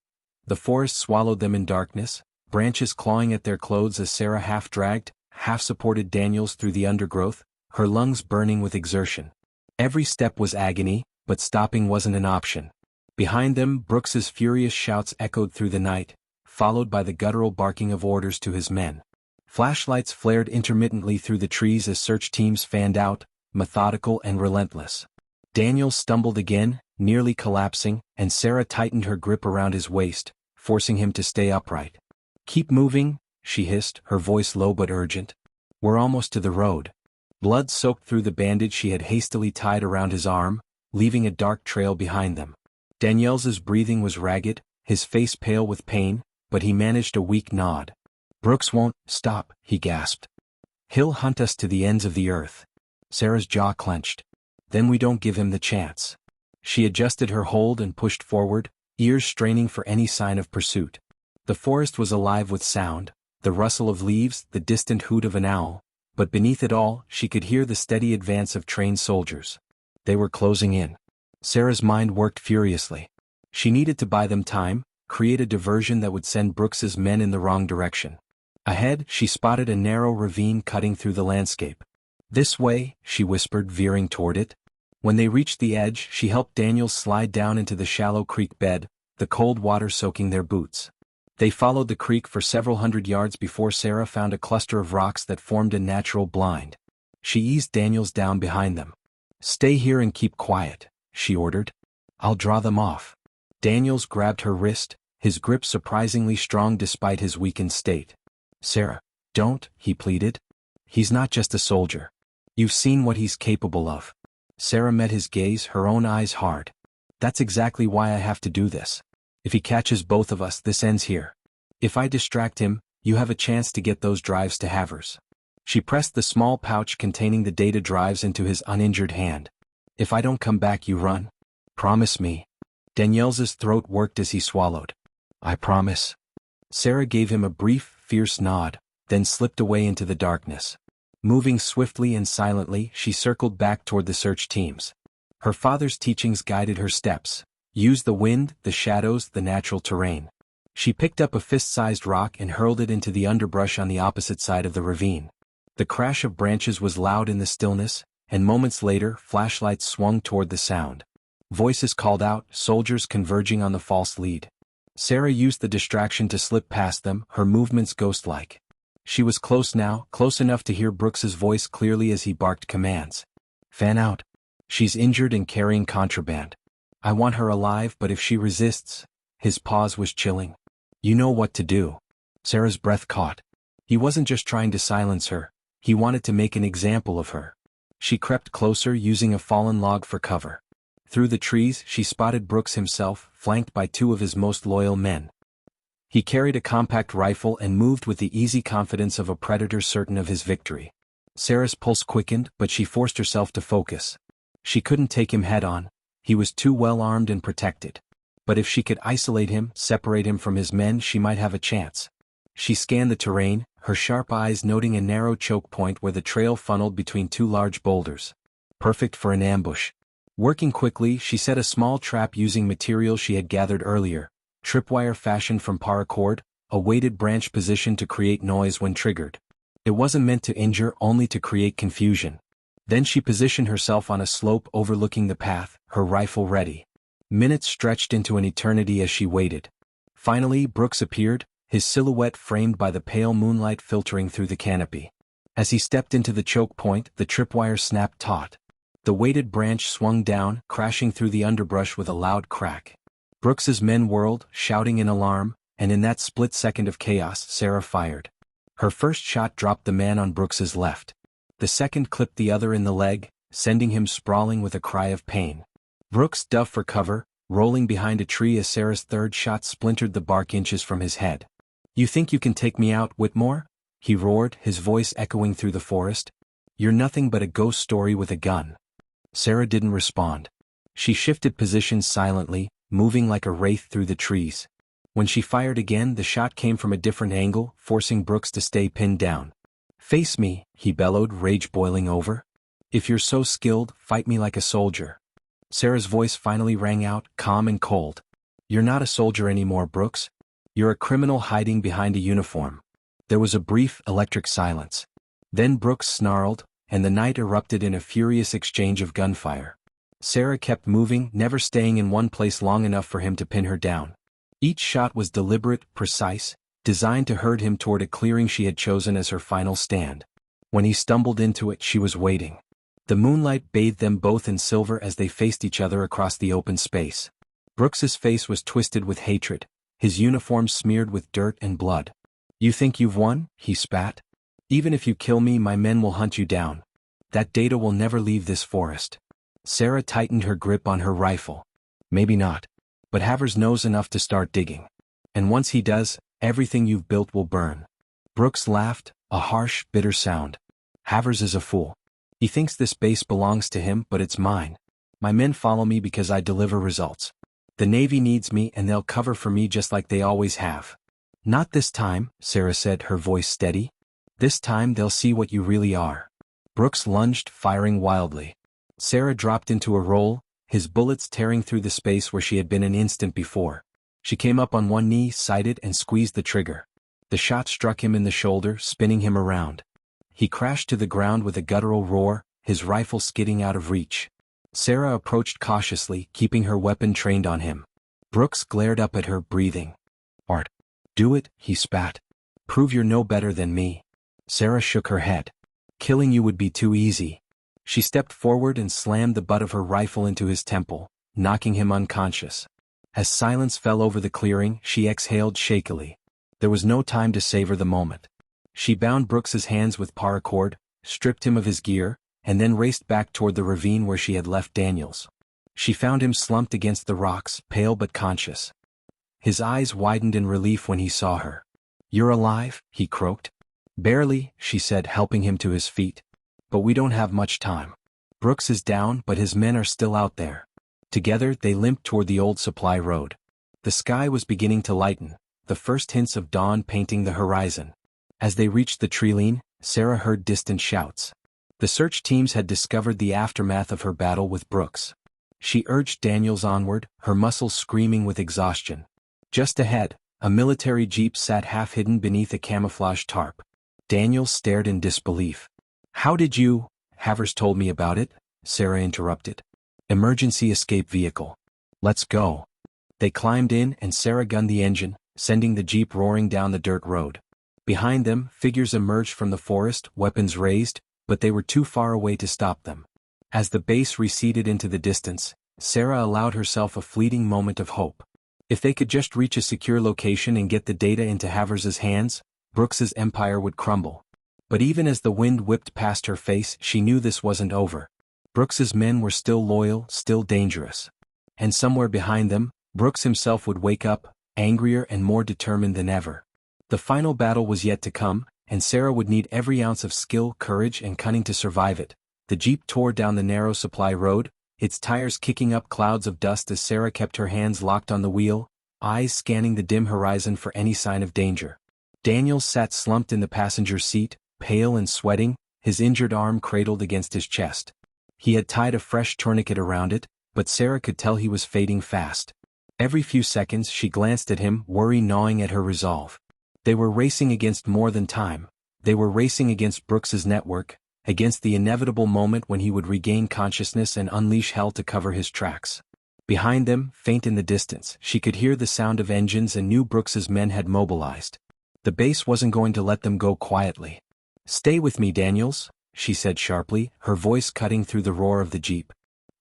The forest swallowed them in darkness, branches clawing at their clothes as Sarah half-dragged, half-supported Daniels through the undergrowth, her lungs burning with exertion. Every step was agony, but stopping wasn't an option. Behind them, Brooks's furious shouts echoed through the night, followed by the guttural barking of orders to his men. Flashlights flared intermittently through the trees as search teams fanned out, methodical and relentless. Daniels stumbled again, nearly collapsing, and Sarah tightened her grip around his waist, forcing him to stay upright. "Keep moving," she hissed, her voice low but urgent. "We're almost to the road." Blood soaked through the bandage she had hastily tied around his arm, leaving a dark trail behind them. Daniels's breathing was ragged, his face pale with pain, but he managed a weak nod. "Brooks won't stop," he gasped. "He'll hunt us to the ends of the earth." Sarah's jaw clenched. "Then we don't give him the chance." She adjusted her hold and pushed forward, ears straining for any sign of pursuit. The forest was alive with sound, the rustle of leaves, the distant hoot of an owl, but beneath it all, she could hear the steady advance of trained soldiers. They were closing in. Sarah's mind worked furiously. She needed to buy them time, create a diversion that would send Brooks's men in the wrong direction. Ahead, she spotted a narrow ravine cutting through the landscape. "This way," she whispered, veering toward it. When they reached the edge, she helped Daniels slide down into the shallow creek bed, the cold water soaking their boots. They followed the creek for several hundred yards before Sarah found a cluster of rocks that formed a natural blind. She eased Daniels down behind them. "Stay here and keep quiet," she ordered. "I'll draw them off." Daniels grabbed her wrist, his grip surprisingly strong despite his weakened state. "Sarah, don't," he pleaded. "He's not just a soldier. You've seen what he's capable of." Sarah met his gaze, her own eyes hard. "That's exactly why I have to do this. If he catches both of us, this ends here. If I distract him, you have a chance to get those drives to Havers." She pressed the small pouch containing the data drives into his uninjured hand. "If I don't come back, you run? Promise me." Daniels's throat worked as he swallowed. "I promise." Sarah gave him a brief, fierce nod, then slipped away into the darkness. Moving swiftly and silently, she circled back toward the search teams. Her father's teachings guided her steps. Use the wind, the shadows, the natural terrain. She picked up a fist-sized rock and hurled it into the underbrush on the opposite side of the ravine. The crash of branches was loud in the stillness, and moments later, flashlights swung toward the sound. Voices called out, soldiers converging on the false lead. Sarah used the distraction to slip past them, her movements ghost-like. She was close now, close enough to hear Brooks's voice clearly as he barked commands. "Fan out. She's injured and carrying contraband. I want her alive, but if she resists..." His pause was chilling. "You know what to do." Sarah's breath caught. He wasn't just trying to silence her, he wanted to make an example of her. She crept closer, using a fallen log for cover. Through the trees, she spotted Brooks himself, flanked by two of his most loyal men. He carried a compact rifle and moved with the easy confidence of a predator certain of his victory. Sarah's pulse quickened, but she forced herself to focus. She couldn't take him head-on. He was too well armed and protected. But if she could isolate him, separate him from his men, she might have a chance. She scanned the terrain, her sharp eyes noting a narrow choke point where the trail funneled between two large boulders. Perfect for an ambush. Working quickly, she set a small trap using material she had gathered earlier, tripwire fashioned from paracord, a weighted branch positioned to create noise when triggered. It wasn't meant to injure, only to create confusion. Then she positioned herself on a slope overlooking the path, her rifle ready. Minutes stretched into an eternity as she waited. Finally, Brooks appeared, his silhouette framed by the pale moonlight filtering through the canopy. As he stepped into the choke point, the tripwire snapped taut. The weighted branch swung down, crashing through the underbrush with a loud crack. Brooks's men whirled, shouting in alarm, and in that split second of chaos, Sarah fired. Her first shot dropped the man on Brooks's left. The second clipped the other in the leg, sending him sprawling with a cry of pain. Brooks dove for cover, rolling behind a tree as Sarah's third shot splintered the bark inches from his head. "You think you can take me out, Whitmore?" he roared, his voice echoing through the forest. "You're nothing but a ghost story with a gun." Sarah didn't respond. She shifted positions silently, moving like a wraith through the trees. When she fired again, the shot came from a different angle, forcing Brooks to stay pinned down. "Face me," he bellowed, rage boiling over. "If you're so skilled, fight me like a soldier." Sarah's voice finally rang out, calm and cold. "You're not a soldier anymore, Brooks. You're a criminal hiding behind a uniform." There was a brief, electric silence. Then Brooks snarled, and the night erupted in a furious exchange of gunfire. Sarah kept moving, never staying in one place long enough for him to pin her down. Each shot was deliberate, precise, designed to herd him toward a clearing she had chosen as her final stand. When he stumbled into it, she was waiting. The moonlight bathed them both in silver as they faced each other across the open space. Brooks's face was twisted with hatred, his uniform smeared with dirt and blood. "You think you've won?" he spat. "Even if you kill me, my men will hunt you down. That data will never leave this forest." Sarah tightened her grip on her rifle. "Maybe not. But Havers knows enough to start digging. And once he does, everything you've built will burn." Brooks laughed, a harsh, bitter sound. "Havers is a fool. He thinks this base belongs to him, but it's mine. My men follow me because I deliver results. The Navy needs me and they'll cover for me just like they always have." "Not this time," Sarah said, her voice steady. "This time they'll see what you really are." Brooks lunged, firing wildly. Sarah dropped into a roll, his bullets tearing through the space where she had been an instant before. She came up on one knee, sighted, and squeezed the trigger. The shot struck him in the shoulder, spinning him around. He crashed to the ground with a guttural roar, his rifle skidding out of reach. Sarah approached cautiously, keeping her weapon trained on him. Brooks glared up at her, breathing. "Art. Do it," he spat. "Prove you're no better than me." Sarah shook her head. "Killing you would be too easy." She stepped forward and slammed the butt of her rifle into his temple, knocking him unconscious. As silence fell over the clearing, she exhaled shakily. There was no time to savor the moment. She bound Brooks's hands with paracord, stripped him of his gear, and then raced back toward the ravine where she had left Daniels. She found him slumped against the rocks, pale but conscious. His eyes widened in relief when he saw her. "You're alive?" he croaked. "Barely," she said, helping him to his feet. "But we don't have much time. Brooks is down, but his men are still out there." Together, they limped toward the old supply road. The sky was beginning to lighten, the first hints of dawn painting the horizon. As they reached the treeline, Sarah heard distant shouts. The search teams had discovered the aftermath of her battle with Brooks. She urged Daniels onward, her muscles screaming with exhaustion. Just ahead, a military jeep sat half-hidden beneath a camouflage tarp. Daniels stared in disbelief. "How did you—" "Havers told me about it," Sarah interrupted. "Emergency escape vehicle. Let's go." They climbed in and Sarah gunned the engine, sending the jeep roaring down the dirt road. Behind them, figures emerged from the forest, weapons raised, but they were too far away to stop them. As the base receded into the distance, Sarah allowed herself a fleeting moment of hope. If they could just reach a secure location and get the data into Havers's hands, Brooks's empire would crumble. But even as the wind whipped past her face, she knew this wasn't over. Brooks's men were still loyal, still dangerous. And somewhere behind them, Brooks himself would wake up, angrier and more determined than ever. The final battle was yet to come, and Sarah would need every ounce of skill, courage, and cunning to survive it. The jeep tore down the narrow supply road, its tires kicking up clouds of dust as Sarah kept her hands locked on the wheel, eyes scanning the dim horizon for any sign of danger. Daniels sat slumped in the passenger seat, pale and sweating, his injured arm cradled against his chest. He had tied a fresh tourniquet around it, but Sarah could tell he was fading fast. Every few seconds she glanced at him, worry gnawing at her resolve. They were racing against more than time. They were racing against Brooks's network, against the inevitable moment when he would regain consciousness and unleash hell to cover his tracks. Behind them, faint in the distance, she could hear the sound of engines and knew Brooks's men had mobilized. The base wasn't going to let them go quietly. "Stay with me, Daniels," she said sharply, her voice cutting through the roar of the jeep.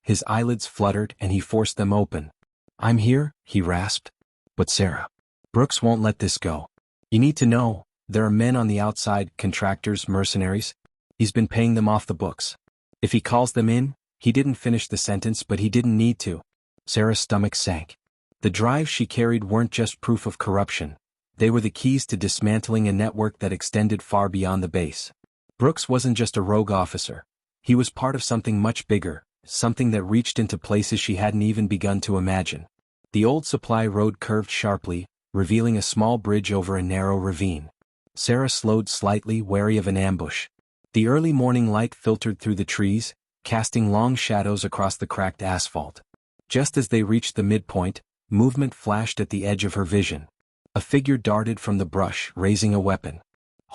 His eyelids fluttered and he forced them open. "I'm here," he rasped. "But Sarah, Brooks won't let this go. You need to know, there are men on the outside, contractors, mercenaries. He's been paying them off the books. If he calls them in," he didn't finish the sentence but he didn't need to. Sarah's stomach sank. The drives she carried weren't just proof of corruption. They were the keys to dismantling a network that extended far beyond the base. Brooks wasn't just a rogue officer. He was part of something much bigger, something that reached into places she hadn't even begun to imagine. The old supply road curved sharply, revealing a small bridge over a narrow ravine. Sarah slowed slightly, wary of an ambush. The early morning light filtered through the trees, casting long shadows across the cracked asphalt. Just as they reached the midpoint, movement flashed at the edge of her vision. A figure darted from the brush, raising a weapon.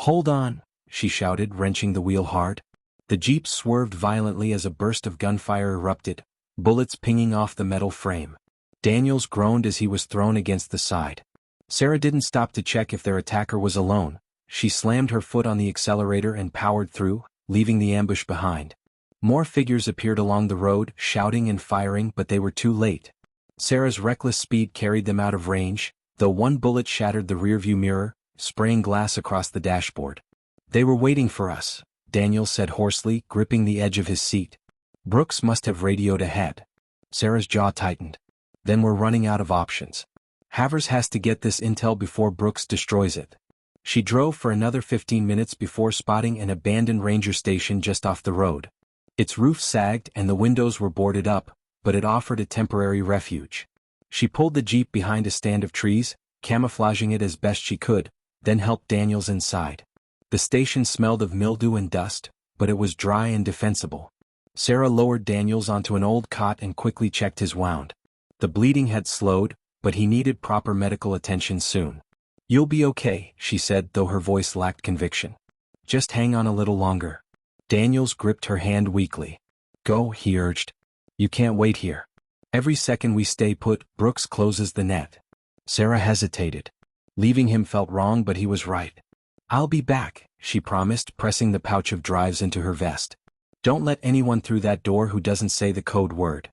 "Hold on," she shouted, wrenching the wheel hard. The jeep swerved violently as a burst of gunfire erupted, bullets pinging off the metal frame. Daniels groaned as he was thrown against the side. Sarah didn't stop to check if their attacker was alone. She slammed her foot on the accelerator and powered through, leaving the ambush behind. More figures appeared along the road, shouting and firing, but they were too late. Sarah's reckless speed carried them out of range, though one bullet shattered the rearview mirror, spraying glass across the dashboard. "They were waiting for us," Daniel said hoarsely, gripping the edge of his seat. "Brooks must have radioed ahead." Sarah's jaw tightened. "Then we're running out of options. Havers has to get this intel before Brooks destroys it." She drove for another 15 minutes before spotting an abandoned ranger station just off the road. Its roof sagged and the windows were boarded up, but it offered a temporary refuge. She pulled the jeep behind a stand of trees, camouflaging it as best she could, then helped Daniels inside. The station smelled of mildew and dust, but it was dry and defensible. Sarah lowered Daniels onto an old cot and quickly checked his wound. The bleeding had slowed, but he needed proper medical attention soon. "You'll be okay," she said, though her voice lacked conviction. "Just hang on a little longer." Daniels gripped her hand weakly. "Go," he urged. "You can't wait here. Every second we stay put, Brooks closes the net." Sarah hesitated. Leaving him felt wrong, but he was right. "I'll be back," she promised, pressing the pouch of drives into her vest. "Don't let anyone through that door who doesn't say the code word."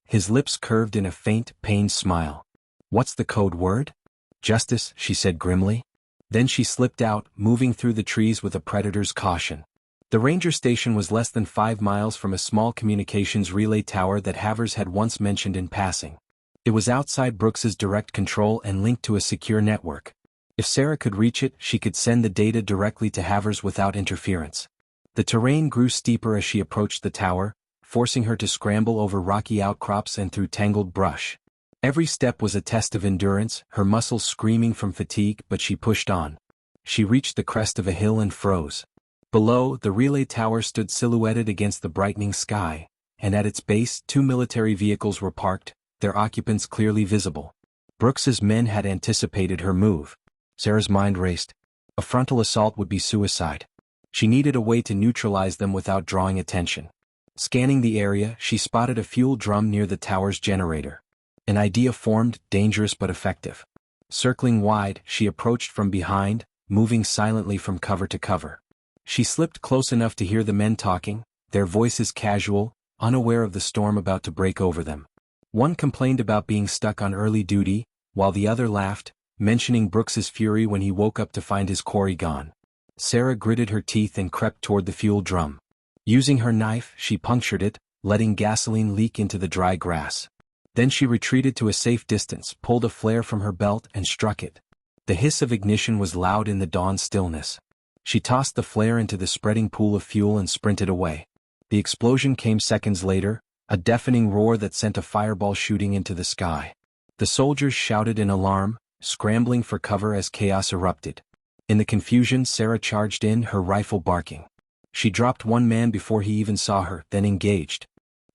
His lips curved in a faint, pained smile. "What's the code word?" "Justice," she said grimly. Then she slipped out, moving through the trees with a predator's caution. The ranger station was less than 5 miles from a small communications relay tower that Havers had once mentioned in passing. It was outside Brooks's direct control and linked to a secure network. If Sarah could reach it, she could send the data directly to Havers without interference. The terrain grew steeper as she approached the tower, forcing her to scramble over rocky outcrops and through tangled brush. Every step was a test of endurance, her muscles screaming from fatigue, but she pushed on. She reached the crest of a hill and froze. Below, the relay tower stood silhouetted against the brightening sky, and at its base 2 military vehicles were parked, their occupants clearly visible. Brooks's men had anticipated her move. Sarah's mind raced. A frontal assault would be suicide. She needed a way to neutralize them without drawing attention. Scanning the area, she spotted a fuel drum near the tower's generator. An idea formed, dangerous but effective. Circling wide, she approached from behind, moving silently from cover to cover. She slipped close enough to hear the men talking, their voices casual, unaware of the storm about to break over them. One complained about being stuck on early duty, while the other laughed, mentioning Brooks's fury when he woke up to find his quarry gone. Sarah gritted her teeth and crept toward the fuel drum. Using her knife, she punctured it, letting gasoline leak into the dry grass. Then she retreated to a safe distance, pulled a flare from her belt and struck it. The hiss of ignition was loud in the dawn stillness. She tossed the flare into the spreading pool of fuel and sprinted away. The explosion came seconds later, A deafening roar that sent a fireball shooting into the sky. The soldiers shouted in alarm, scrambling for cover as chaos erupted. In the confusion, Sarah charged in, her rifle barking. She dropped one man before he even saw her, then engaged.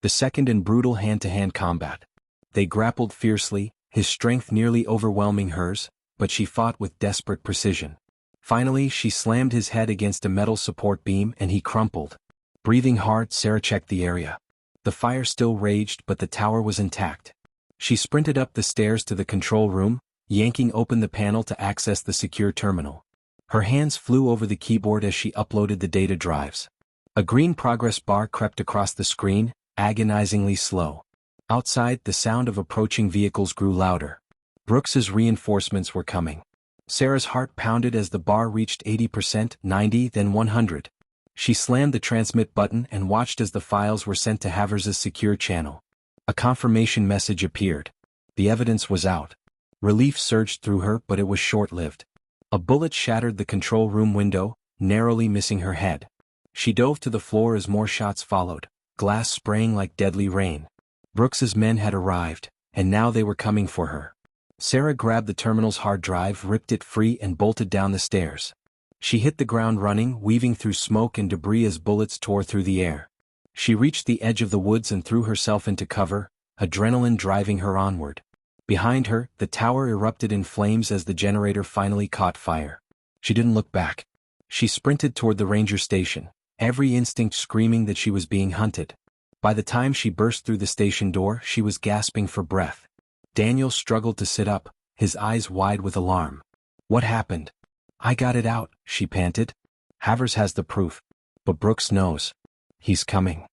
The second in brutal hand-to-hand combat. They grappled fiercely, his strength nearly overwhelming hers, but she fought with desperate precision. Finally, she slammed his head against a metal support beam and he crumpled. Breathing hard, Sarah checked the area. The fire still raged, but the tower was intact. She sprinted up the stairs to the control room, yanking open the panel to access the secure terminal. Her hands flew over the keyboard as she uploaded the data drives. A green progress bar crept across the screen, agonizingly slow. Outside, the sound of approaching vehicles grew louder. Brooks's reinforcements were coming. Sarah's heart pounded as the bar reached 80%, 90, then 100. She slammed the transmit button and watched as the files were sent to Havers's secure channel. A confirmation message appeared. The evidence was out. Relief surged through her, but it was short-lived. A bullet shattered the control room window, narrowly missing her head. She dove to the floor as more shots followed, glass spraying like deadly rain. Brooks's men had arrived, and now they were coming for her. Sarah grabbed the terminal's hard drive, ripped it free and bolted down the stairs. She hit the ground running, weaving through smoke and debris as bullets tore through the air. She reached the edge of the woods and threw herself into cover, adrenaline driving her onward. Behind her, the tower erupted in flames as the generator finally caught fire. She didn't look back. She sprinted toward the ranger station, every instinct screaming that she was being hunted. By the time she burst through the station door, she was gasping for breath. Daniel struggled to sit up, his eyes wide with alarm. What happened? I got it out, she panted. Havers has the proof. But Brooks knows. He's coming.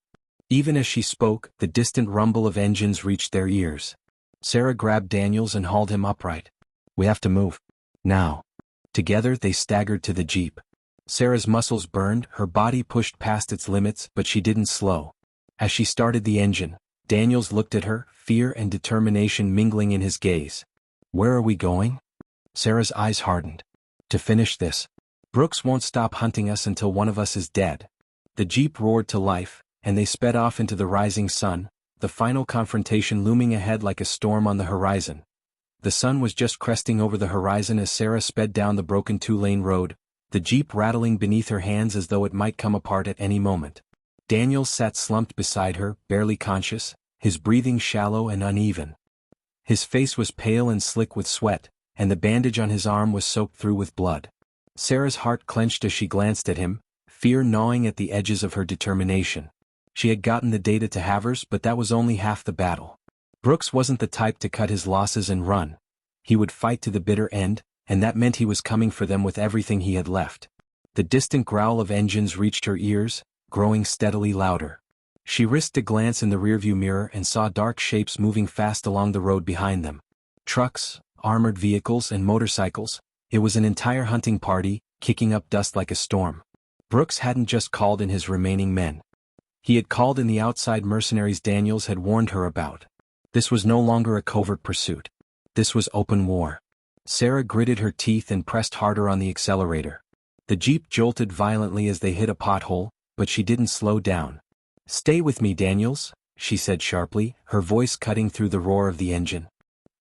Even as she spoke, the distant rumble of engines reached their ears. Sarah grabbed Daniels and hauled him upright. We have to move. Now. Together they staggered to the jeep. Sarah's muscles burned, her body pushed past its limits, but she didn't slow. As she started the engine, Daniels looked at her, fear and determination mingling in his gaze. Where are we going? Sarah's eyes hardened. To finish this. Brooks won't stop hunting us until one of us is dead. The jeep roared to life, and they sped off into the rising sun, the final confrontation looming ahead like a storm on the horizon. The sun was just cresting over the horizon as Sarah sped down the broken two-lane road, the jeep rattling beneath her hands as though it might come apart at any moment. Daniels sat slumped beside her, barely conscious, his breathing shallow and uneven. His face was pale and slick with sweat, and the bandage on his arm was soaked through with blood. Sarah's heart clenched as she glanced at him, fear gnawing at the edges of her determination. She had gotten the data to Havers, but that was only half the battle. Brooks wasn't the type to cut his losses and run. He would fight to the bitter end, and that meant he was coming for them with everything he had left. The distant growl of engines reached her ears, growing steadily louder. She risked a glance in the rearview mirror and saw dark shapes moving fast along the road behind them. Trucks, armored vehicles and motorcycles. It was an entire hunting party, kicking up dust like a storm. Brooks hadn't just called in his remaining men. He had called in the outside mercenaries Daniels had warned her about. This was no longer a covert pursuit. This was open war. Sarah gritted her teeth and pressed harder on the accelerator. The jeep jolted violently as they hit a pothole, but she didn't slow down. Stay with me, Daniels, she said sharply, her voice cutting through the roar of the engine.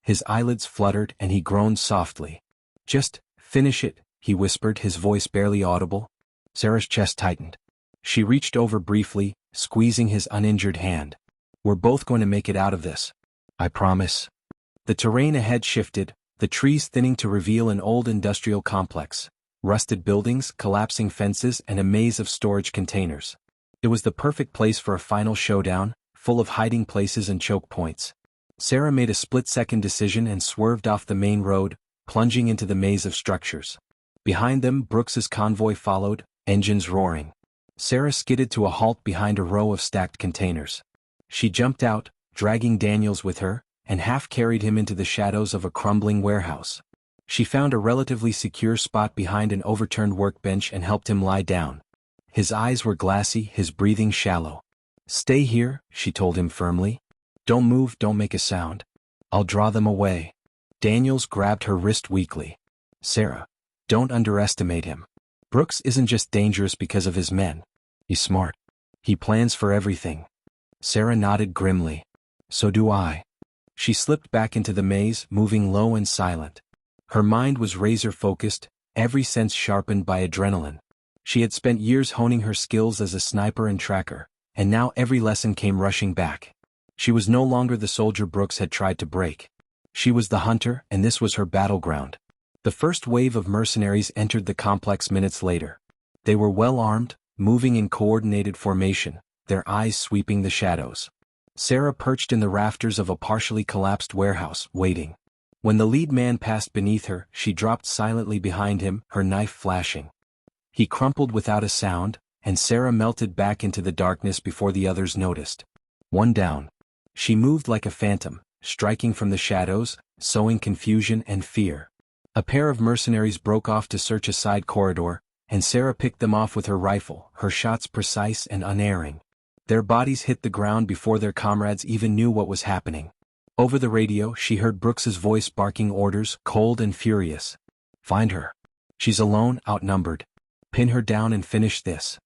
His eyelids fluttered and he groaned softly. Just finish it, he whispered, his voice barely audible. Sarah's chest tightened. She reached over briefly, squeezing his uninjured hand. We're both going to make it out of this. I promise. The terrain ahead shifted, the trees thinning to reveal an old industrial complex, rusted buildings, collapsing fences, and a maze of storage containers. It was the perfect place for a final showdown, full of hiding places and choke points. Sarah made a split-second decision and swerved off the main road, plunging into the maze of structures. Behind them, Brooks's convoy followed, engines roaring. Sarah skidded to a halt behind a row of stacked containers. She jumped out, dragging Daniels with her, and half-carried him into the shadows of a crumbling warehouse. She found a relatively secure spot behind an overturned workbench and helped him lie down. His eyes were glassy, his breathing shallow. Stay here, she told him firmly. Don't move, don't make a sound. I'll draw them away. Daniels grabbed her wrist weakly. Sarah, don't underestimate him. Brooks isn't just dangerous because of his men. He's smart. He plans for everything. Sarah nodded grimly. So do I. She slipped back into the maze, moving low and silent. Her mind was razor-focused, every sense sharpened by adrenaline. She had spent years honing her skills as a sniper and tracker, and now every lesson came rushing back. She was no longer the soldier Brooks had tried to break. She was the hunter, and this was her battleground. The first wave of mercenaries entered the complex minutes later. They were well armed, moving in coordinated formation, their eyes sweeping the shadows. Sarah perched in the rafters of a partially collapsed warehouse, waiting. When the lead man passed beneath her, she dropped silently behind him, her knife flashing. He crumpled without a sound, and Sarah melted back into the darkness before the others noticed. One down. She moved like a phantom, striking from the shadows, sowing confusion and fear. A pair of mercenaries broke off to search a side corridor, and Sarah picked them off with her rifle, her shots precise and unerring. Their bodies hit the ground before their comrades even knew what was happening. Over the radio, she heard Brooks's voice barking orders, cold and furious. Find her. She's alone, outnumbered. Pin her down and finish this.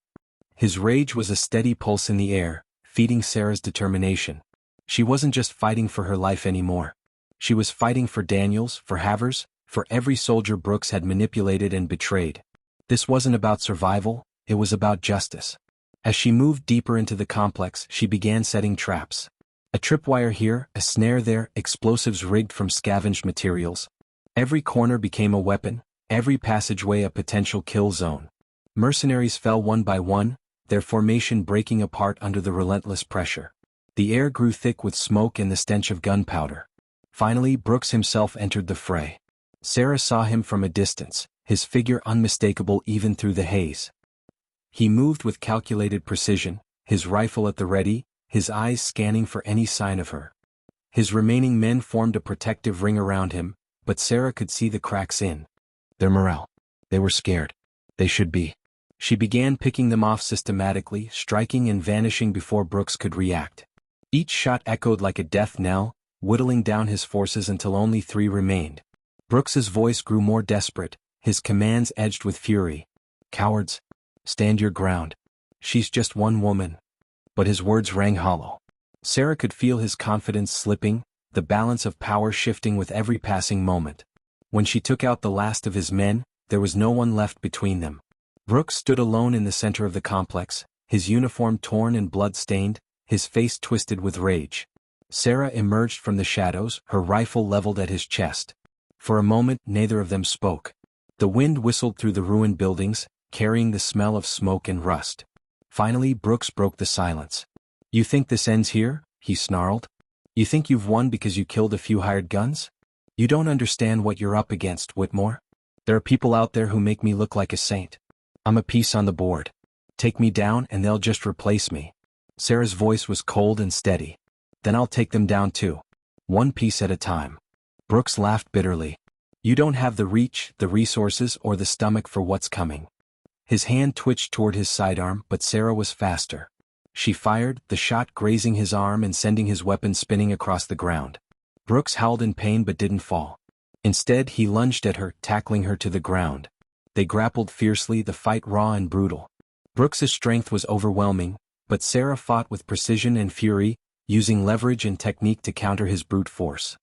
His rage was a steady pulse in the air, feeding Sarah's determination. She wasn't just fighting for her life anymore. She was fighting for Daniels, for Havers, for every soldier Brooks had manipulated and betrayed. This wasn't about survival, it was about justice. As she moved deeper into the complex, she began setting traps. A tripwire here, a snare there, explosives rigged from scavenged materials. Every corner became a weapon, every passageway a potential kill zone. Mercenaries fell one by one, their formation breaking apart under the relentless pressure. The air grew thick with smoke and the stench of gunpowder. Finally, Brooks himself entered the fray. Sarah saw him from a distance, his figure unmistakable even through the haze. He moved with calculated precision, his rifle at the ready, his eyes scanning for any sign of her. His remaining men formed a protective ring around him, but Sarah could see the cracks in their morale. They were scared. They should be. She began picking them off systematically, striking and vanishing before Brooks could react. Each shot echoed like a death knell, whittling down his forces until only 3 remained. Brooks's voice grew more desperate, his commands edged with fury. Cowards! Stand your ground. She's just one woman. But his words rang hollow. Sarah could feel his confidence slipping, the balance of power shifting with every passing moment. When she took out the last of his men, there was no one left between them. Brooks stood alone in the center of the complex, his uniform torn and blood-stained, his face twisted with rage. Sarah emerged from the shadows, her rifle leveled at his chest. For a moment, neither of them spoke. The wind whistled through the ruined buildings, carrying the smell of smoke and rust. Finally, Brooks broke the silence. You think this ends here? He snarled. You think you've won because you killed a few hired guns? You don't understand what you're up against, Whitmore. There are people out there who make me look like a saint. I'm a piece on the board. Take me down and they'll just replace me. Sarah's voice was cold and steady. Then I'll take them down too. One piece at a time. Brooks laughed bitterly. You don't have the reach, the resources, or the stomach for what's coming. His hand twitched toward his sidearm, but Sarah was faster. She fired, the shot grazing his arm and sending his weapon spinning across the ground. Brooks howled in pain but didn't fall. Instead, he lunged at her, tackling her to the ground. They grappled fiercely, the fight raw and brutal. Brooks's strength was overwhelming, but Sarah fought with precision and fury, using leverage and technique to counter his brute force.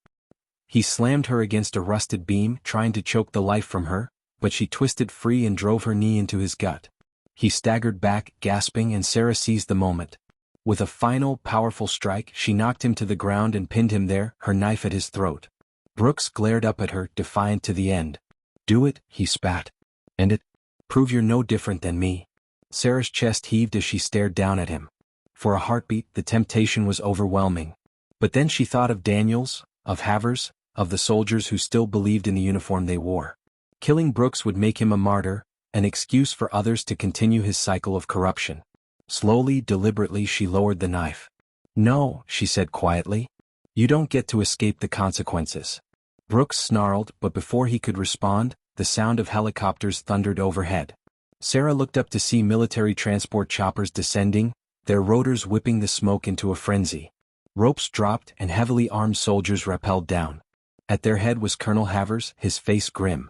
He slammed her against a rusted beam, trying to choke the life from her, but she twisted free and drove her knee into his gut. He staggered back, gasping, and Sarah seized the moment. With a final, powerful strike, she knocked him to the ground and pinned him there, her knife at his throat. Brooks glared up at her, defiant to the end. Do it, he spat. End it. Prove you're no different than me. Sarah's chest heaved as she stared down at him. For a heartbeat, the temptation was overwhelming. But then she thought of Daniels, of Havers, of the soldiers who still believed in the uniform they wore. Killing Brooks would make him a martyr, an excuse for others to continue his cycle of corruption. Slowly, deliberately, she lowered the knife. No, she said quietly. You don't get to escape the consequences. Brooks snarled, but before he could respond, the sound of helicopters thundered overhead. Sarah looked up to see military transport choppers descending, their rotors whipping the smoke into a frenzy. Ropes dropped and heavily armed soldiers rappelled down. At their head was Colonel Havers, his face grim.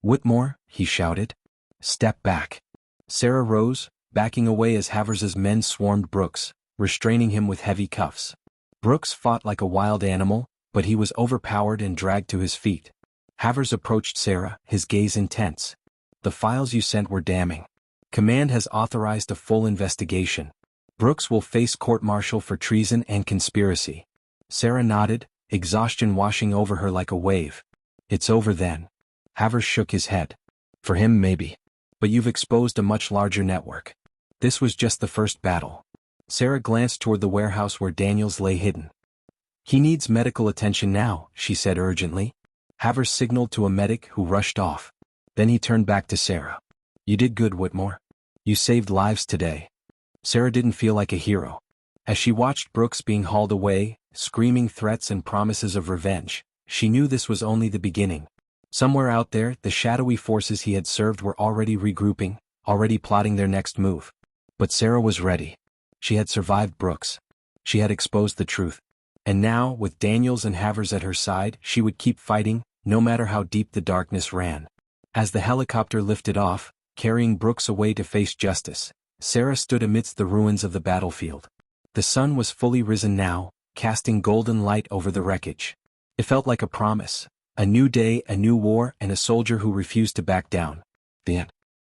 Whitmore, he shouted. Step back. Sarah rose, backing away as Havers's men swarmed Brooks, restraining him with heavy cuffs. Brooks fought like a wild animal, but he was overpowered and dragged to his feet. Havers approached Sarah, his gaze intense. "The files you sent were damning. Command has authorized a full investigation. Brooks will face court-martial for treason and conspiracy." Sarah nodded, exhaustion washing over her like a wave. "It's over then." Havers shook his head. "For him maybe. But you've exposed a much larger network. This was just the first battle." Sarah glanced toward the warehouse where Daniels lay hidden. "He needs medical attention now," she said urgently. Havers signaled to a medic who rushed off. Then he turned back to Sarah. "You did good, Whitmore. You saved lives today." Sarah didn't feel like a hero. As she watched Brooks being hauled away, screaming threats and promises of revenge, she knew this was only the beginning. Somewhere out there, the shadowy forces he had served were already regrouping, already plotting their next move. But Sarah was ready. She had survived Brooks. She had exposed the truth. And now, with Daniels and Havers at her side, she would keep fighting, no matter how deep the darkness ran. As the helicopter lifted off, carrying Brooks away to face justice, Sarah stood amidst the ruins of the battlefield. The sun was fully risen now, casting golden light over the wreckage. It felt like a promise. A new day, a new war, and a soldier who refused to back down. The end.